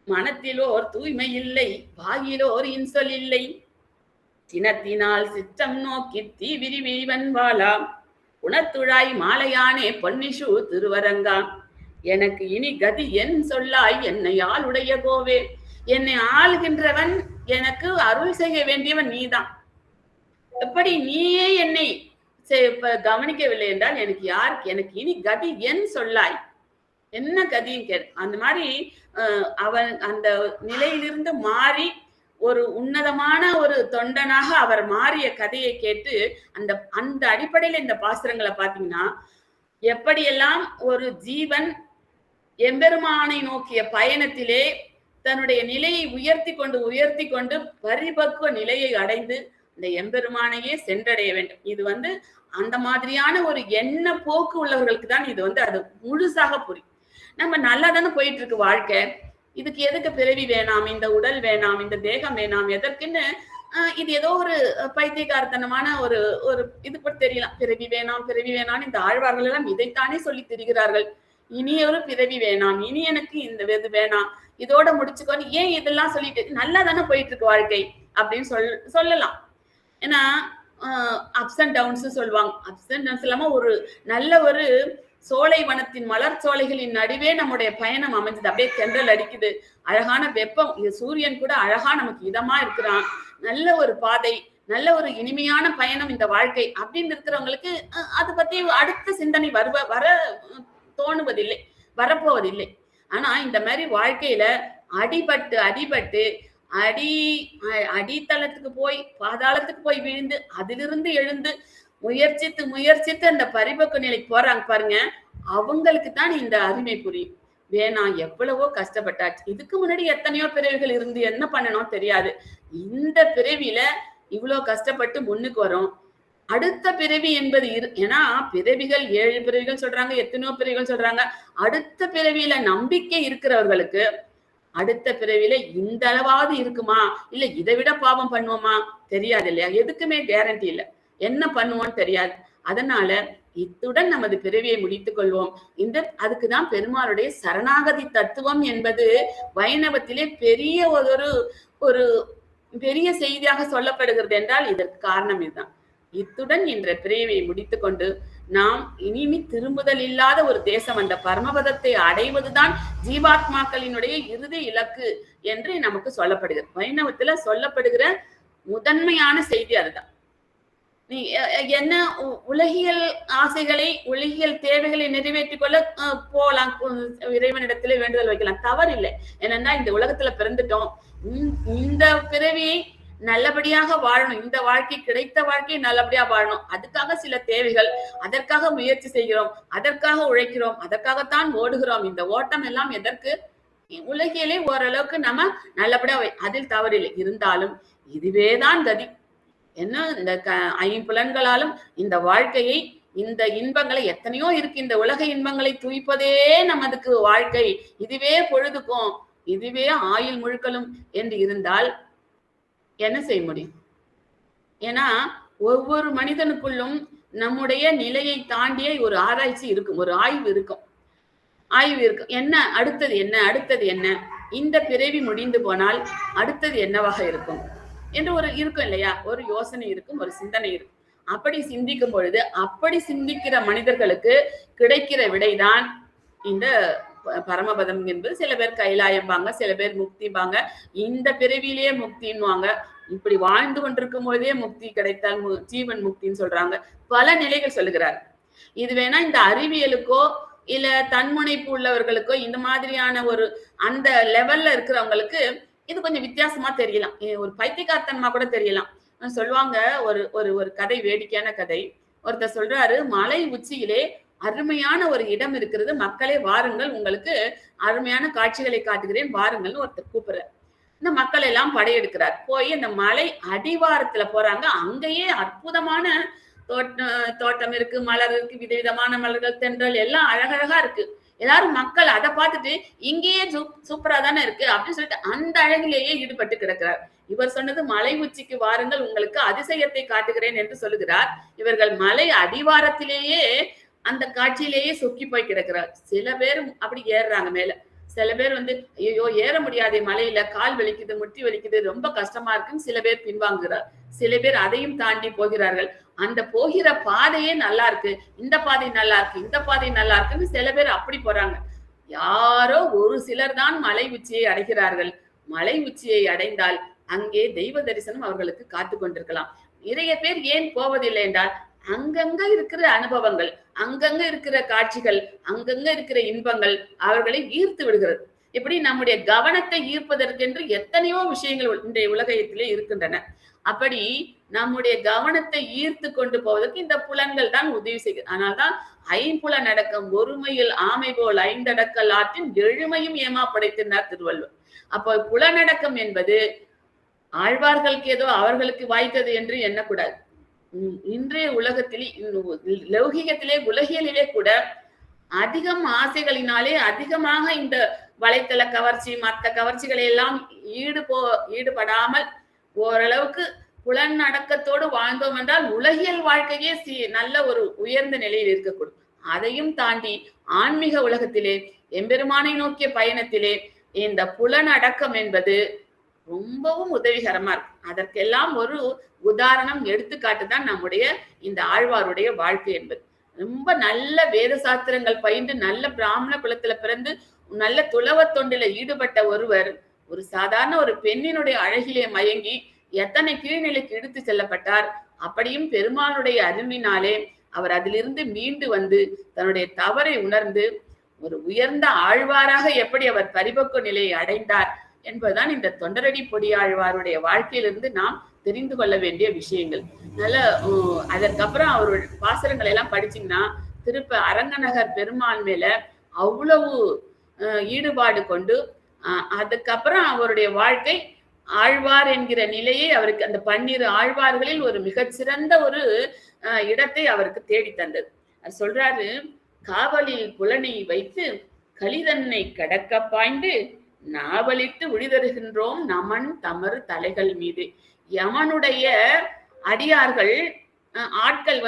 மனத்திலோர் தூய்மை இல்லை வாயிலோர் இன்சொல் இல்லை, சினத்தினால் சிற்றம் நோக்கி தீவிரி வீவன் வாழா, உணத்துழாய் மாலையானே பொன்னிஷு திருவரங்கா, எனக்கு இனி கதி என் சொல்லாய் என்னையால் உடைய கோவே, என்னை ஆளுகின்றவன் எனக்கு அருள் செய்ய வேண்டியவன் நீதான். எப்படி நீயே என்னை கவனிக்கவில்லை என்றால் எனக்கு இனி கதி என் சொல்லாய், என்ன கதியும் கேள். அந்த மாதிரி அவன் அந்த நிலையிலிருந்து மாறி ஒரு உன்னதமான ஒரு தொண்டனாக அவர் மாறிய கதையை கேட்டு அந்த அடிப்படையில இந்த பாசுரங்களை பாத்தீங்கன்னா, எப்படியெல்லாம் ஒரு ஜீவன் எம்பெருமானை நோக்கிய பயணத்திலே தன்னுடைய நிலையை உயர்த்தி கொண்டு பரிபக்குவ நிலையை அடைந்து இந்த எம்பெருமானையே சென்றடைய வேண்டும். இது அந்த மாதிரியான ஒரு எண்ண போக்கு உள்ளவர்களுக்கு தான் இது அது முழுசாக புரியும். நம்ம நல்லா தானே போயிட்டு இருக்கு வாழ்க்கை, இதுக்கு எதுக்கு பிறவி வேணாம், இந்த உடல் வேணாம், இந்த தேகம் வேணாம், எதற்குன்னு இது ஏதோ ஒரு பைத்தியகாரத்தனமான ஒரு இது கூட தெரியலாம். பிறவி வேணாம்னு இந்த ஆழ்வார்கள் எல்லாம் இதைத்தானே சொல்லி திரிகிறார்கள். இனி ஒரு பிறவி வேணாம், இனி எனக்கு இந்த இது வேணாம், இதோட முடிச்சுக்கோன்னு ஏன் இதெல்லாம் சொல்லிட்டு நல்லா தானே போயிட்டு இருக்கு வாழ்க்கை அப்படின்னு சொல்லலாம். ஏன்னா அப்ஸ் அண்ட் டவுன்ஸ் சொல்லுவாங்க. அப்ஸ் அண்ட் டவுன்ஸ் இல்லாம ஒரு நல்ல ஒரு சோலை வனத்தின் மலர் சோலைகளின் நடுவே நம்முடைய பயணம் அமைஞ்சது. அப்படியே தென்றல் அடிக்குது, அழகான வெப்பம், சூரியன் கூட அழகா நமக்கு இதமா இருக்கிறான், நல்ல ஒரு பாதை, நல்ல ஒரு இனிமையான பயணம் இந்த வாழ்க்கை அப்படின்னு இருக்கிறவங்களுக்கு அதை பத்தி அடுத்த சிந்தனை வர தோணுவதில்லை, வரப்போவதில்லை. ஆனா இந்த மாதிரி வாழ்க்கையில அடிபட்டு அடித்தளத்துக்கு போய் பாதாளத்துக்கு போய் விழுந்து அதிலிருந்து எழுந்து முயற்சித்து அந்த பரிபக்குவ நிலைக்கு போறாங்க பாருங்க, அவங்களுக்கு தான் இந்த அருமை புரியும். வேணாம், எவ்வளவோ கஷ்டப்பட்டாச்சு, இதுக்கு முன்னாடி எத்தனையோ பிறவிகள் இருந்து என்ன பண்ணணும் தெரியாது, இந்த பிறவியில இவ்வளவு கஷ்டப்பட்டு முன்னுக்கு வரும். அடுத்த பிறவி என்பது ஏன்னா பிறவிகள் 7 பிறவிகள் சொல்றாங்க, எத்தனையோ பிறவிகள் சொல்றாங்க. அடுத்த பிறவியில நம்பிக்கை இருக்கிறவர்களுக்கு அடுத்த பிறவியில இந்த அளவாவது இருக்குமா, இல்ல இதை விட பாவம் பண்ணுவோமா தெரியாது இல்லையா? எதுக்குமே கேரண்டி இல்லை, என்ன பண்ணுவோம்னு தெரியாது. அதனால இத்துடன் நமது பிறவியை முடித்துக் கொள்வோம். அதுக்குதான் பெருமாளுடைய சரணாகதி தத்துவம் என்பது வைணவத்திலே பெரிய ஒரு பெரிய செய்தியாக சொல்லப்படுகிறது என்றால் இதற்கு காரணம் இதுதான். இத்துடன் என்ற பிறவியை முடித்துக் கொண்டு நாம் இனிமே திரும்புதல் இல்லாத ஒரு தேசம், அந்த பரமபதத்தை அடைவதுதான் ஜீவாத்மாக்களினுடைய இறுதி இலக்கு என்று நமக்கு சொல்லப்படுகிறது. வைணவத்துல சொல்லப்படுகிற முதன்மையான செய்தி அதுதான். நீ என்ன உலகியல் ஆசைகளை, உலகியல் தேவைகளை நிறைவேற்றிக் கொள்ள போலாம். இறைவனிடத்திலே வேண்டுதல் வைக்கலாம். தவறில்லை. என்னன்னா இந்த உலகத்துல பிறந்துட்டோம். இந்த பிறவியை நல்லபடியாக வாழணும். இந்த வாழ்க்கை கிடைத்த வாழ்க்கையை நல்லபடியா வாழணும். அதுக்காக சில தேவைகள், அதற்காக முயற்சி செய்கிறோம், அதற்காக உழைக்கிறோம், அதற்காகத்தான் ஓடுகிறோம். இந்த ஓட்டம் எல்லாம் எதற்கு? உலகிலே ஓரளவுக்கு நம்ம நல்லபடியா அதில் தவறில்லை. இருந்தாலும் இதுவேதான் கதி. என்ன இந்த ஐம்புலன்களாலும் இந்த வாழ்க்கையை, இந்த இன்பங்களை எத்தனையோ இருக்கு. இந்த உலக இன்பங்களை துய்ப்பதே நமதுக்கு வாழ்க்கை, இதுவே பொழுதுக்கும், இதுவே ஆயுள் முழுக்களும் என்று இருந்தால் என்ன செய்ய முடியும்? ஏன்னா ஒவ்வொரு மனிதனுக்குள்ளும் நம்முடைய நிலையை தாண்டிய ஒரு ஆராய்ச்சி இருக்கும், ஒரு ஆய்வு இருக்கும். என்ன அடுத்தது என்ன, அடுத்தது என்ன, இந்த பிறவி முடிந்து போனால் அடுத்தது என்னவாக இருக்கும் என்று ஒரு இருக்கும் இல்லையா? ஒரு யோசனை இருக்கும், ஒரு சிந்தனை இருக்கும். அப்படி சிந்திக்கும் பொழுது, அப்படி சிந்திக்கிற மனிதர்களுக்கு கிடைக்கிற விடைதான் இந்த பரமபதம் என்பது. சில பேர் கைலாயம்பாங்க, சில பேர் முக்திபாங்க, இந்த பிறவிலேயே முக்தின்னுவாங்க. இப்படி வாழ்ந்து கொண்டிருக்கும் போதே முக்தி கிடைத்தால் ஜீவன் முக்தின்னு சொல்றாங்க. பல நிலைகள் சொல்லுகிறார். இது வேணா இந்த அறிவியலுக்கோ இல்ல தன்முனைப்பு உள்ளவர்களுக்கோ, இந்த மாதிரியான ஒரு அந்த லெவல்ல இருக்கிறவங்களுக்கு இது கொஞ்சம் வித்தியாசமா தெரியலாம். ஒரு பைத்தியக்காரத்தனமா கூட தெரியலாம். சொல்லுவாங்க ஒரு ஒரு ஒரு கதை, வேடிக்கையான கதை. ஒருத்தர் சொல்றாரு, மலை உச்சியிலே அருமையான ஒரு இடம் இருக்கிறது, மக்களே வாருங்கள், உங்களுக்கு அருமையான காட்சிகளை காட்டுகிறேன், வாருங்கள்னு ஒருத்தர் கூப்பிடுறார். இந்த மக்கள் எல்லாம் படையெடுக்கிறார். போய் அந்த மலை அடிவாரத்துல போறாங்க. அங்கேயே அற்புதமான தோட்டம் இருக்கு, மலர் இருக்கு, விதவிதமான மலர்கள், தென்றல் எல்லாம் அழகழகா இருக்கு. எல்லாரும் மக்கள் அதை பார்த்துட்டு இங்கேயே சூப்பரா தானே இருக்கு அப்படின்னு சொல்லிட்டு அந்த அழகிலேயே ஈடுபட்டு கிடக்கிறார். இவர் சொன்னது மலை உச்சிக்கு வாருங்கள், உங்களுக்கு அதிசயத்தை காட்டுகிறேன் என்று சொல்லுகிறார். இவர்கள் மலை அடிவாரத்திலேயே அந்த காட்சியிலேயே சொக்கி போய் கிடக்கிறார். சில பேர் அப்படி ஏறுறாங்க மேல, சில பேர் ஐயோ ஏற முடியாதே மலையில, கால் வலிக்குது, முட்டி வலிக்குது, ரொம்ப கஷ்டமா இருக்குன்னு சில பேர் பின்வாங்குகிறார். சில பேர் அதையும் தாண்டி போகிறார்கள். அந்த போகிற பாதையே நல்லா இருக்கு, இந்த பாதை நல்லா இருக்கு, இந்த பாதை நல்லா இருக்குன்னு சில பேர் அப்படி போறாங்க. யாரோ ஒரு சிலர் தான் மலை உச்சியை அடைகிறார்கள். மலை உச்சியை அடைந்தால் அங்கே தெய்வ தரிசனம் அவர்களுக்கு காத்து கொண்டிருக்கலாம். நிறைய பேர் ஏன் போவதில்லை என்றால், அங்கங்க இருக்கிற அனுபவங்கள், அங்கங்க இருக்கிற காட்சிகள், அங்கங்க இருக்கிற இன்பங்கள் அவர்களை ஈர்த்து விடுகிறது. இப்படி நம்முடைய கவனத்தை ஈர்ப்பதற்கென்று எத்தனையோ விஷயங்கள் இன்றைய உலகத்திலே இருக்கின்றன. அப்படி நம்முடைய கவனத்தை ஈர்த்து கொண்டு போவதற்கு இந்த புலன்கள் தான் உதவி செய்கிறது. ஆனால்தான் ஐம்புலன் அடக்கம் ஒருமையில் ஆமை போல் ஐந்தடக்கல் ஆற்றின் எழுமையும் ஏமா படைத்திருந்தார் திருவள்ளுவர். அப்போ புலனடக்கம் என்பது ஆழ்வார்களுக்கு ஏதோ அவர்களுக்கு வாய்த்தது என்று எண்ணக்கூடாது. இன்றைய உலகத்திலே, லௌகிகத்திலே, உலகியலிலே கூட அதிகம் ஆசைகளினாலே அதிகமாக இந்த வலைத்தள கவர்ச்சி, மற்ற கவர்ச்சிகளை எல்லாம் ஈடுபடாமல் ஓரளவுக்கு புலன் அடக்கத்தோடு வாழ்ந்தோம் என்றால் உலகியல் வாழ்க்கையே நல்ல ஒரு உயர்ந்த நிலையில் இருக்கக்கூடும். அதையும் தாண்டி ஆன்மீக உலகத்திலே, எம்பெருமானை நோக்கிய பயணத்திலே இந்த புலன் அடக்கம் என்பது ரொம்பவும் உதவிகரமா இருக்கு. அதற்கெல்லாம் ஒரு உதாரணம், எடுத்துக்காட்டு தான் நம்முடைய இந்த ஆழ்வாருடைய வாழ்க்கை என்பது. ரொம்ப நல்ல வேத சாஸ்திரங்கள் பயின்று நல்ல பிராமண குலத்துல பிறந்து நல்ல துளவ தொண்டில ஈடுபட்ட ஒருவர் ஒரு சாதாரண ஒரு பெண்ணினுடைய அழகிலே மயங்கி எத்தனை கீழ்நிலைக்கு இழுத்து செல்லப்பட்டார். அப்படியும் பெருமானுடைய அருளினாலே அவர் அதிலிருந்து மீண்டு வந்து தன்னுடைய தவறை உணர்ந்து ஒரு உயர்ந்த ஆழ்வாராக எப்படி அவர் பரிபக்குவ நிலையை அடைந்தார் என்பதுதான் இந்த தொண்டரடி பொடியாழ்வாருடைய வாழ்க்கையிலிருந்து நாம் தெரிந்து கொள்ள வேண்டிய விஷயங்கள். அதற்கப்புறம் அவருடைய பாசுரங்களை எல்லாம் படிச்சீங்கன்னா திருப்ப அரங்கநகர் பெருமான் மேல அவ்வளவு ஈடுபாடு கொண்டு அதுக்கப்புறம் அவருடைய வாழ்க்கை ஆழ்வார் என்கிற நிலையை அவருக்கு அந்த 12 ஆழ்வார்களில் ஒரு மிகச்சிறந்த ஒரு இடத்தை அவருக்கு தேடி தந்தது. சொல்றாரு, காவலில் புலனை வைத்து கலிதன்னை கடக்க பாய்ந்து நாவலிட்டு உழிதருகின்றோம் நமன் தமறு தலைகள் மீது. யமனுடைய அடியார்கள் ஆட்கள்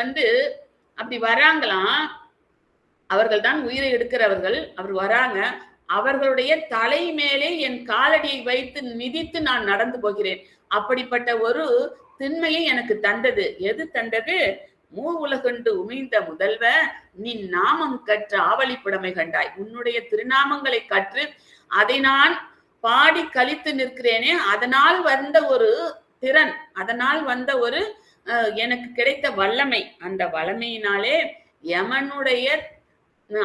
அப்படி வராங்களாம். அவர்கள் தான் உயிரை எடுக்கிறவர்கள். அவர் வராங்க, அவர்களுடைய தலை மேலே என் காலடியை வைத்து மிதித்து நான் நடந்து போகிறேன். அப்படிப்பட்ட ஒரு திண்மையை எனக்கு தந்தது. எது தந்தது? மூ உலகண்டு உமிழ்ந்த முதல்வ நின் நாமம் கற்ற ஆவலிப்புடமை கண்டாய். உன்னுடைய திருநாமங்களை கற்று அதை நான் பாடி கழித்து நிற்கிறேனே, அதனால் வந்த ஒரு திறன், அதனால் வந்த ஒரு எனக்கு கிடைத்த வல்லமை, அந்த வல்லமையினாலே யமனுடைய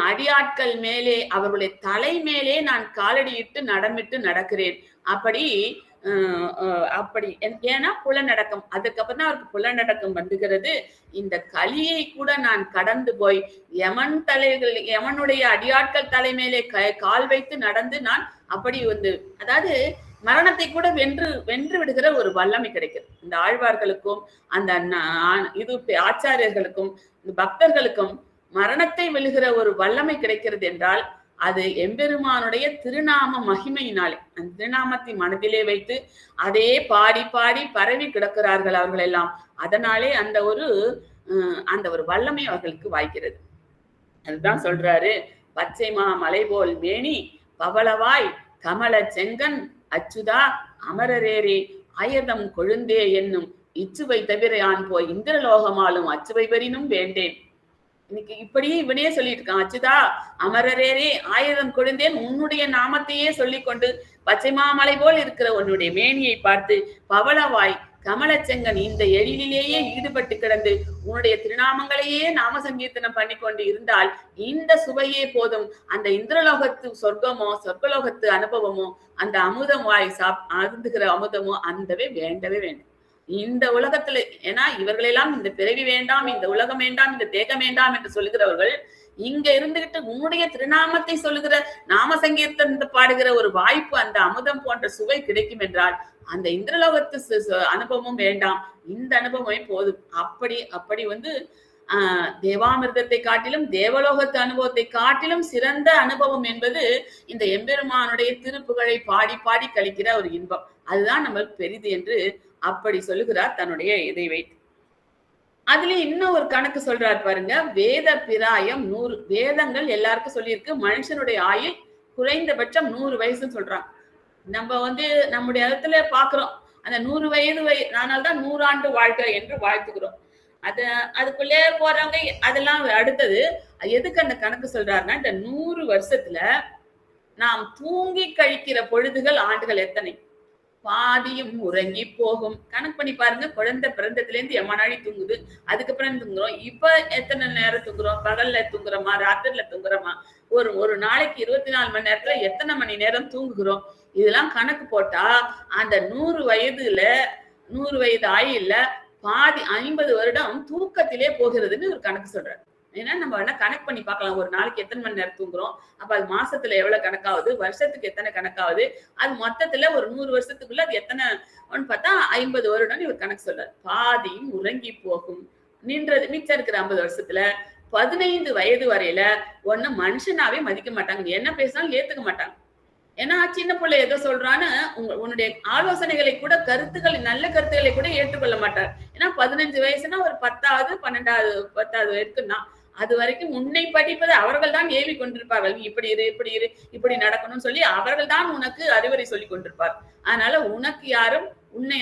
அடியாட்கள் மேலே, அவர்களுடைய தலை மேலே நான் காலடியிட்டு நடமிட்டு நடக்கிறேன். அப்படி அப்படி ஏன்னா புலநடக்கம், அதுக்கப்புறம் தான் அவருக்கு புலநடக்கம் வந்துகிறது. இந்த கலியை கூட நான் கடந்து போய் யமனுடைய அடியாட்கள் தலை மேலே கால் வைத்து நடந்து நான் அப்படி வந்து, அதாவது மரணத்தை கூட வென்று விடுகிற ஒரு வல்லமை கிடைக்கிறது இந்த ஆழ்வார்களுக்கும் அந்த இது ஆச்சாரியர்களுக்கும் பக்தர்களுக்கும். மரணத்தை வெல்லுகிற ஒரு வல்லமை கிடைக்கிறது என்றால் அது எம்பெருமானுடைய திருநாம மகிமையினாலே, அந்த திருநாமத்தை மனதிலே வைத்து அதே பாடி பாடி பரவி கிடக்கிறார்கள் அவர்கள் எல்லாம். அதனாலே அந்த ஒரு வல்லமை அவர்களுக்கு வாய்க்கிறது. அதுதான் சொல்றாரு, பச்சைமா மலை போல் மேனி பவளவாய் கமல செங்கன் அச்சுதா அமரரேரே ஆயதம் கொழுந்தே என்னும் இச்சுவை தவிர யான் போய் இந்திரலோகமாலும் அச்சுவை பெறினும் வேண்டேன். இன்னைக்கு இப்படியே இவனே சொல்லிட்டு இருக்கான், அச்சுதா அமரரேரே ஆயுதம் கொழுந்தேன், உன்னுடைய நாமத்தையே சொல்லிக் கொண்டு பச்சை மாமலை போல் இருக்கிற உன்னுடைய மேனியை பார்த்து பவளவாய் கமலச்செங்கன் இந்த எழிலேயே ஈடுபட்டு கிடந்து உன்னுடைய திருநாமங்களையே நாம சங்கீர்த்தனம் பண்ணி கொண்டு இருந்தால் இந்த சுவையே போதும். அந்த இந்திரலோகத்து சொர்க்கமோ சொர்க்கலோகத்து அனுபவமோ அந்த அமுதம் வாய் அருந்துகிற அமுதமோ அந்தவே வேண்டவே வேண்டும் இந்த உலகத்துல. ஏன்னா இவர்களெல்லாம் இந்த பிறவி வேண்டாம், இந்த உலகம் வேண்டாம், இந்த தேகம் வேண்டாம் என்று சொல்லுகிறவர்கள் இங்க இருந்துகிட்டு உன்னுடைய திருநாமத்தை சொல்லுகிற நாம சங்கீர்த்தனத்தை பாடுகிற ஒரு வாய்ப்பு, அந்த அமுதம் போன்ற சுவை கிடைக்கும் என்றால் அந்த இந்திரலோகத்து அனுபவமும் வேண்டாம், இந்த அனுபவமே போதும். அப்படி தேவாமிர்தத்தை காட்டிலும் தேவலோகத்து அனுபவத்தை காட்டிலும் சிறந்த அனுபவம் என்பது இந்த எம்பெருமானுடைய திருப்புகழை பாடி பாடி கழிக்கிற ஒரு இன்பம். அதுதான் நம்மளுக்கு பெரிது என்று அப்படி சொல்லுகிறார் தன்னுடைய இதை வைத்து. அதுல இன்னும் ஒரு கணக்கு சொல்றாரு பாருங்க, வேத பிராயம் 100. வேதங்கள் எல்லாருக்கும் சொல்லியிருக்கு மனுஷனுடைய ஆயுள் குறைந்தபட்சம் 100 வயசுன்னு சொல்றாங்க. நம்ம நம்முடைய இடத்துல பாக்குறோம் அந்த 100 வயது அதனால்தான் 100 ஆண்டு வாழ்க்கை என்று வாழ்த்துக்கிறோம். அதுக்குள்ளே போறவங்க அதெல்லாம் அடுத்தது. எதுக்கு அந்த கணக்கு சொல்றாருன்னா, இந்த 100 வருஷத்துல நாம் தூங்கி கழிக்கிற பொழுதுகள் ஆண்டுகள் எத்தனை? பாதியும் உறங்கி போகும். கணக்கு பண்ணி பாருங்க, குழந்தை பிறந்ததுல இருந்து எம்மனாடி தூங்குது, அதுக்கப்புறம் தூங்குறோம். இப்ப எத்தனை நேரம் தூங்குறோம்? பகல்ல தூங்குறோமா, ராத்திரில தூங்குறோமா? ஒரு நாளைக்கு 24 மணி நேரத்துல எத்தனை மணி நேரம் தூங்குகிறோம்? இதெல்லாம் கணக்கு போட்டா அந்த 100 வயது ஆயுள்ல பாதி 50 வருடம் தூக்கத்திலே போகிறதுன்னு ஒரு கணக்கு சொல்றாரு. ஏன்னா நம்ம கணக்கு பண்ணி பார்க்கலாம், ஒரு நாளைக்கு எத்தனை மணி நேரம் தூங்குறோம், அப்ப அது மாசத்துல எவ்வளவு கணக்காகுது, வருஷத்துக்கு எத்தனை கணக்காகுது, அது மொத்தத்துல ஒரு 100 வருஷத்துக்குள்ள அது எத்தனை பார்த்தா 50 வருடம் இவர் கணக்கு சொல்றாரு. பாதியும் உறங்கி போகும் நின்றது. மிச்சம் இருக்கிற 50 வருஷத்துல 15 வயது வரையில மனுஷனாவே மதிக்க மாட்டாங்க, என்ன பேசினாலும் ஏத்துக்க மாட்டாங்க. ஏன்னா சின்ன பிள்ளை எதோ சொல்றான்னு உன்னுடைய ஆலோசனைகளை கூட நல்ல கருத்துக்களை கூட ஏற்றுக்கொள்ள மாட்டார். ஏன்னா 15 வயசுனா ஒரு 10வது 12வது 10வது வரைக்கும் தான். அது வரைக்கும் உன்னை படிப்பது அவர்கள் தான் ஏவி கொண்டிருப்பார்கள். இப்படி இரு, இப்படி இரு, இப்படி நடக்கணும்னு சொல்லி அவர்கள் தான் உனக்கு அறிவுரை சொல்லி கொண்டிருப்பார். அதனால உன்னை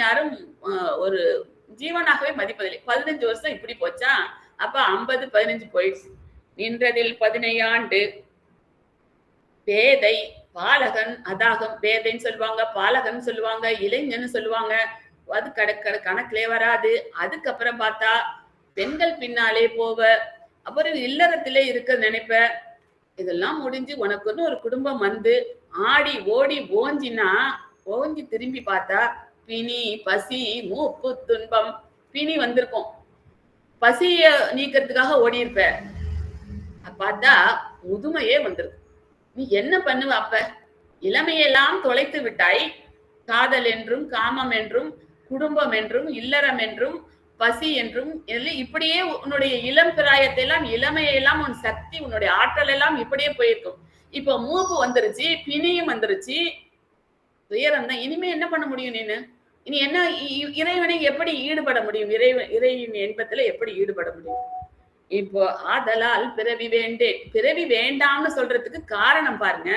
யாரும் ஒரு ஜீவனாகவே மதிப்பதில்லை. 15 வருஷம் இப்படி போச்சா, அப்ப 50 15 போயிடுச்சு. நின்றதில் 17 ஆண்டு பேதை பாலகன், அதாகம் பேதைன்னு சொல்லுவாங்க, பாலகன் சொல்லுவாங்க, இளைஞன்னு சொல்லுவாங்க. அது கணக்கிலே வராது. அதுக்கப்புறம் பார்த்தா பெண்கள் பின்னாலே போவ, அப்புறம் இல்லறத்திலே இருக்க நினைப்ப. இதெல்லாம் முடிஞ்சு உனக்குன்னு ஒரு குடும்பம் ஆடி ஓடி ஓஞ்சி திரும்பி பார்த்தா பிணி பசி மூப்பு துன்பம். பிணி வந்திருக்கும், பசிய நீக்கிறதுக்காக ஓடி இருப்ப. பார்த்தா முதுமையே வந்திருக்கும். நீ என்ன பண்ணுவ? அப்ப இளமையெல்லாம் தொலைத்து விட்டாய். காதல் என்றும் காமம் என்றும் குடும்பம் என்றும் இல்லறம் என்றும் பசி என்றும் இப்படியே உன்னுடைய இளம் பிராயத்தை எல்லாம், இளமையெல்லாம், உன் சக்தி, உன்னுடைய ஆற்றல் எல்லாம் இப்படியே போயிருக்கும். இப்போ மூப்பு வந்துருச்சு, பிணியும் வந்துருச்சு, துயரம் தான். இனிமே என்ன பண்ண முடியும்? இனி என்ன இறைவனை எப்படி ஈடுபட முடியும்? இறைவன் என்பத்துல எப்படி ஈடுபட முடியும்? இப்போ ஆதலால் பிறவி வேண்டாம்னு சொல்றதுக்கு காரணம் பாருங்க.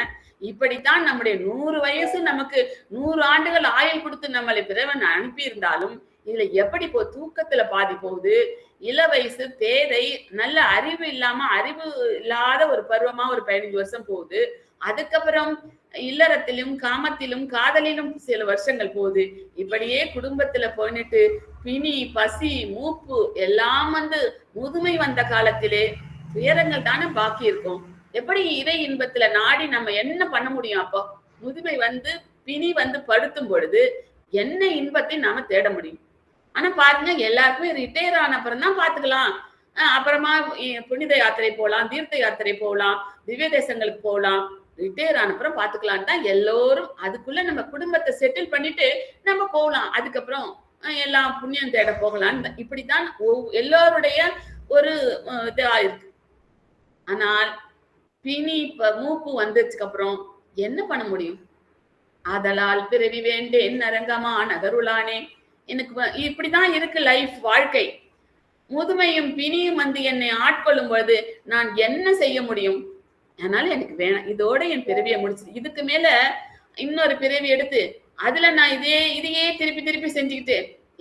இப்படித்தான் நம்முடைய 100 வயசு நமக்கு 100 ஆண்டுகள் ஆயுள் கொடுத்து நம்மளை பிறவன் அனுப்பி இருந்தாலும் இதுல எப்படி தூக்கத்துல பாதி போகுது, இள வயசு, பேதை, நல்ல அறிவு இல்லாம அறிவு இல்லாத ஒரு பருவமா ஒரு 15 வருஷம் போகுது. அதுக்கப்புறம் இல்லறத்திலும், காமத்திலும், காதலிலும் சில வருஷங்கள் போகுது. இப்படியே குடும்பத்துல போயிட்டு பிணி, பசி, மூப்பு எல்லாம் முதுமை வந்த காலத்திலே துயரங்கள் தானே பாக்கி இருக்கும். எப்படி இறை இன்பத்துல நாடி நம்ம என்ன பண்ண முடியும்? அப்போ முதுமை பிணி படுத்தும் பொழுது என்ன இன்பத்தை நாம தேட முடியும்? ஆனா பாருங்க, எல்லாருக்குமே ரிட்டையர் ஆன அப்புறம் தான் பாத்துக்கலாம். அப்புறமா புனித யாத்திரை போகலாம், தீர்த்த யாத்திரை போகலாம், திவ்ய தேசங்களுக்கு போகலாம், ரிட்டையர் ஆன அப்புறம் பாத்துக்கலான்னு தான் எல்லோரும். அதுக்குள்ள நம்ம குடும்பத்தை செட்டில் பண்ணிட்டு நம்ம போகலாம், அதுக்கப்புறம் எல்லாம் புண்ணியம் தேட போகலான்னு இப்படித்தான் எல்லோருடைய ஒரு இதா இருக்கு. ஆனால் பிணி மூப்பு வந்ததுக்கு அப்புறம் என்ன பண்ண முடியும்? ஆதலால் பிறவி வேண்டேன் நரங்கமா நகருளானே. எனக்கு இப்படிதான் இருக்கு லைஃப், வாழ்க்கை. முதுமையும் பிணியும் என்னை ஆட்கொள்ளும் பொழுது நான் என்ன செய்ய முடியும்? அதனால எனக்கு வேணாம், இதோட என் பிறவியை முடிச்சு, இதுக்கு மேல இன்னொரு பிறவி எடுத்து அதுல நான் இதையே திருப்பி திருப்பி செஞ்சுக்கிட்டு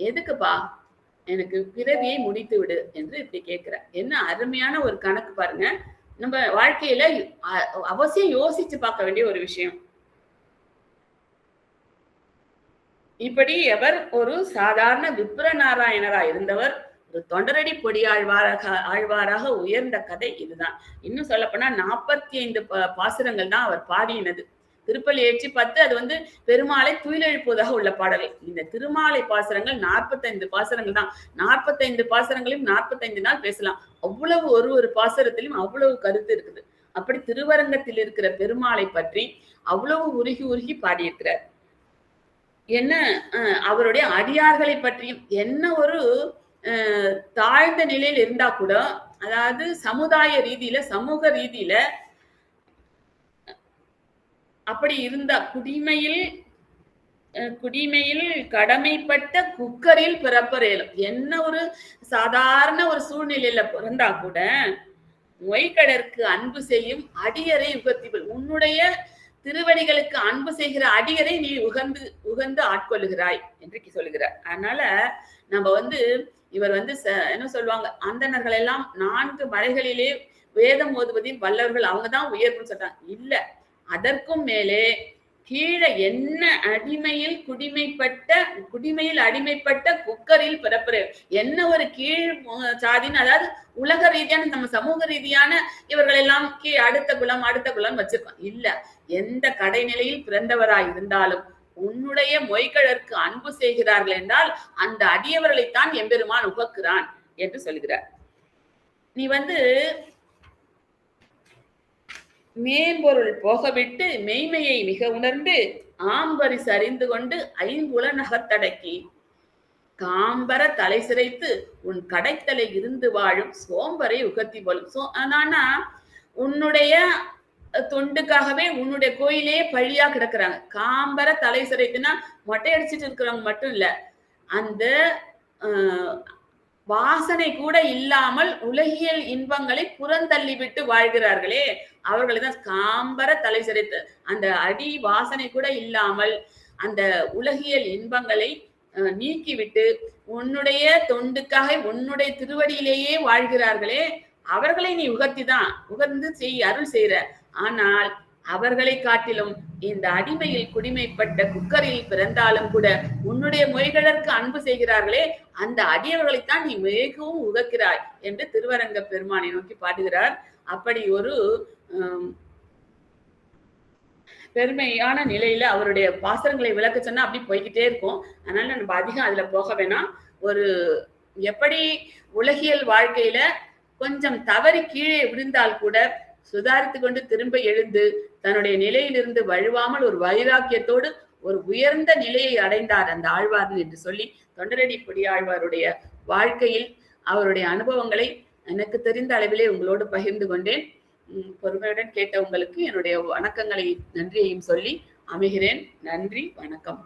எதுக்குப்பா? எனக்கு பிறவியை முடித்து விடு என்று இப்படி கேட்கிற. என்ன அருமையான ஒரு கணக்கு பாருங்க. நம்ம வாழ்க்கையில அவசியம் யோசிச்சு பார்க்க வேண்டிய ஒரு விஷயம். இப்படி எவர் ஒரு சாதாரண விப்ர நாராயணரா இருந்தவர் ஒரு தொண்டரடி பொடி ஆழ்வாராக உயர்ந்த கதை இதுதான். இன்னும் சொல்லப்போனா 45 பாசுரங்கள் தான் அவர் பாடினது. திருப்பலி ஏற்றி 10 அது பெருமாளை துயிலெழுப்புவதாக உள்ள பாடல்கள். இந்த திருமாலை பாசுரங்கள் 45 பாசுரங்கள் தான். 45 பாசுரங்களையும் 45 நாள் பேசலாம். அவ்வளவு ஒரு பாசுரத்திலும் அவ்வளவு கருத்து இருக்குது. அப்படி திருவரங்கத்தில் இருக்கிற பெருமாளை பற்றி அவ்வளவு உருகி பாடியிருக்கிறார். என்ன அவருடைய அடியார்களை பற்றியும் என்ன ஒரு தாழ்ந்த நிலையில் இருந்தா கூட, அதாவது சமுதாய ரீதியில, சமூக ரீதியில அப்படி இருந்த குடிமையில் கடமைப்பட்ட குக்கரில் பிறப்பறேலும். என்ன ஒரு சாதாரண ஒரு சூழ்நிலையில பிறந்தா கூட மொய்கடற்கு அன்பு செய்யும் அடியரை உகத்திகள். உன்னுடைய திருவடிகளுக்கு அன்பு செய்கிற அடியரை நீ உகந்து ஆட்கொள்ளுகிறாய் என்று சொல்லுகிறார். அதனால நம்ம இவர் என்ன சொல்லுவாங்க, அந்தணர்கள் எல்லாம் 4 மறைகளிலே வேதம் ஓதுவதில் வல்லவர்கள், அவங்கதான் உயர்வுன்னு சொல்றாங்க. இல்ல, அதற்கும் மேலே கீழே என்ன குடிமையில் அடிமைப்பட்ட குக்கரில் பிறப்புற என்ன ஒரு கீழ் சாதின்னு, அதாவது உலக ரீதியான நம்ம சமூக ரீதியான இவர்கள் எல்லாம் அடுத்த குலம் வச்சிருக்கோம். இல்ல, எந்த கடைநிலையில் பிறந்தவராய் இருந்தாலும் உன்னுடைய மொய்கழற்கு அன்பு செய்கிறார்கள் என்றால் அந்த அடியவர்களைத்தான் எம்பெருமான் உகக்கிறான் என்று சொல்கிறார். நீ மேம்பொருள் போகவிட்டு மெய்மையை மிக உணர்ந்து ஆம்பரிசு அறிந்து கொண்டு ஐம்புலனகத்தடக்கி காம்பர தலை சிரைத்து உன் கடைத்தலை இருந்து வாழும் சோம்பரை உகத்தி போலும். ஆனா உன்னுடைய தொண்டுக்காகவே உன்னுடைய கோயிலே பழியா கிடக்குறாங்க. காம்பர தலை சிரைத்துனா மொட்டை அடிச்சுட்டு இருக்கிறவங்க மட்டும் இல்ல, அந்த வாசனை கூட இல்லாமல் உலகியல் இன்பங்களை புறந்தள்ளி விட்டு வாழ்கிறார்களே, அவர்களைதான் காம்பர தலை சிரைத்து, அந்த அடி வாசனை கூட இல்லாமல் அந்த உலகியல் இன்பங்களை நீக்கிவிட்டு உன்னுடைய தொண்டுக்காக உன்னுடைய திருவடியிலேயே வாழ்கிறார்களே, அவர்களை நீ உகர்ந்து அருள் செய்யற. ஆனால் அவர்களை காட்டிலும் இந்த அடிமையில் குடிமைப்பட்ட குக்கரில் பிறந்தாலும் கூட உன்னுடைய மொய்கழற்கு அன்பு செய்கிறார்களே, அந்த அடியவர்களைத்தான் நீ மிகவும் உகக்கிறாய் என்று திருவரங்க பெருமானை நோக்கி பாடுகிறார். அப்படி ஒரு பெருமையான நிலையில அவருடைய பாசுரங்களை விளக்க சொன்னா அப்படி போய்கிட்டே இருக்கும். அதனால நம்ம அதிகம் அதுல போக வேணாம். ஒரு எப்படி உலகியல் வாழ்க்கையில கொஞ்சம் தவறி கீழே விழுந்தால் கூட சுதாரித்து கொண்டு திரும்ப எழுந்து தன்னுடைய நிலையிலிருந்து வழுவாமல் ஒரு வைராக்கியத்தோடு ஒரு உயர்ந்த நிலையை அடைந்தார் அந்த ஆழ்வார்கள் என்று சொல்லி தொண்டரடி பொடி ஆழ்வாருடைய வாழ்க்கையில் அவருடைய அனுபவங்களை எனக்கு தெரிந்த அளவிலே உங்களோடு பகிர்ந்து கொண்டேன். பொறுமையுடன் கேட்ட உங்களுக்கு என்னுடைய வணக்கங்களை நன்றியையும் சொல்லி அமைகிறேன். நன்றி, வணக்கம்.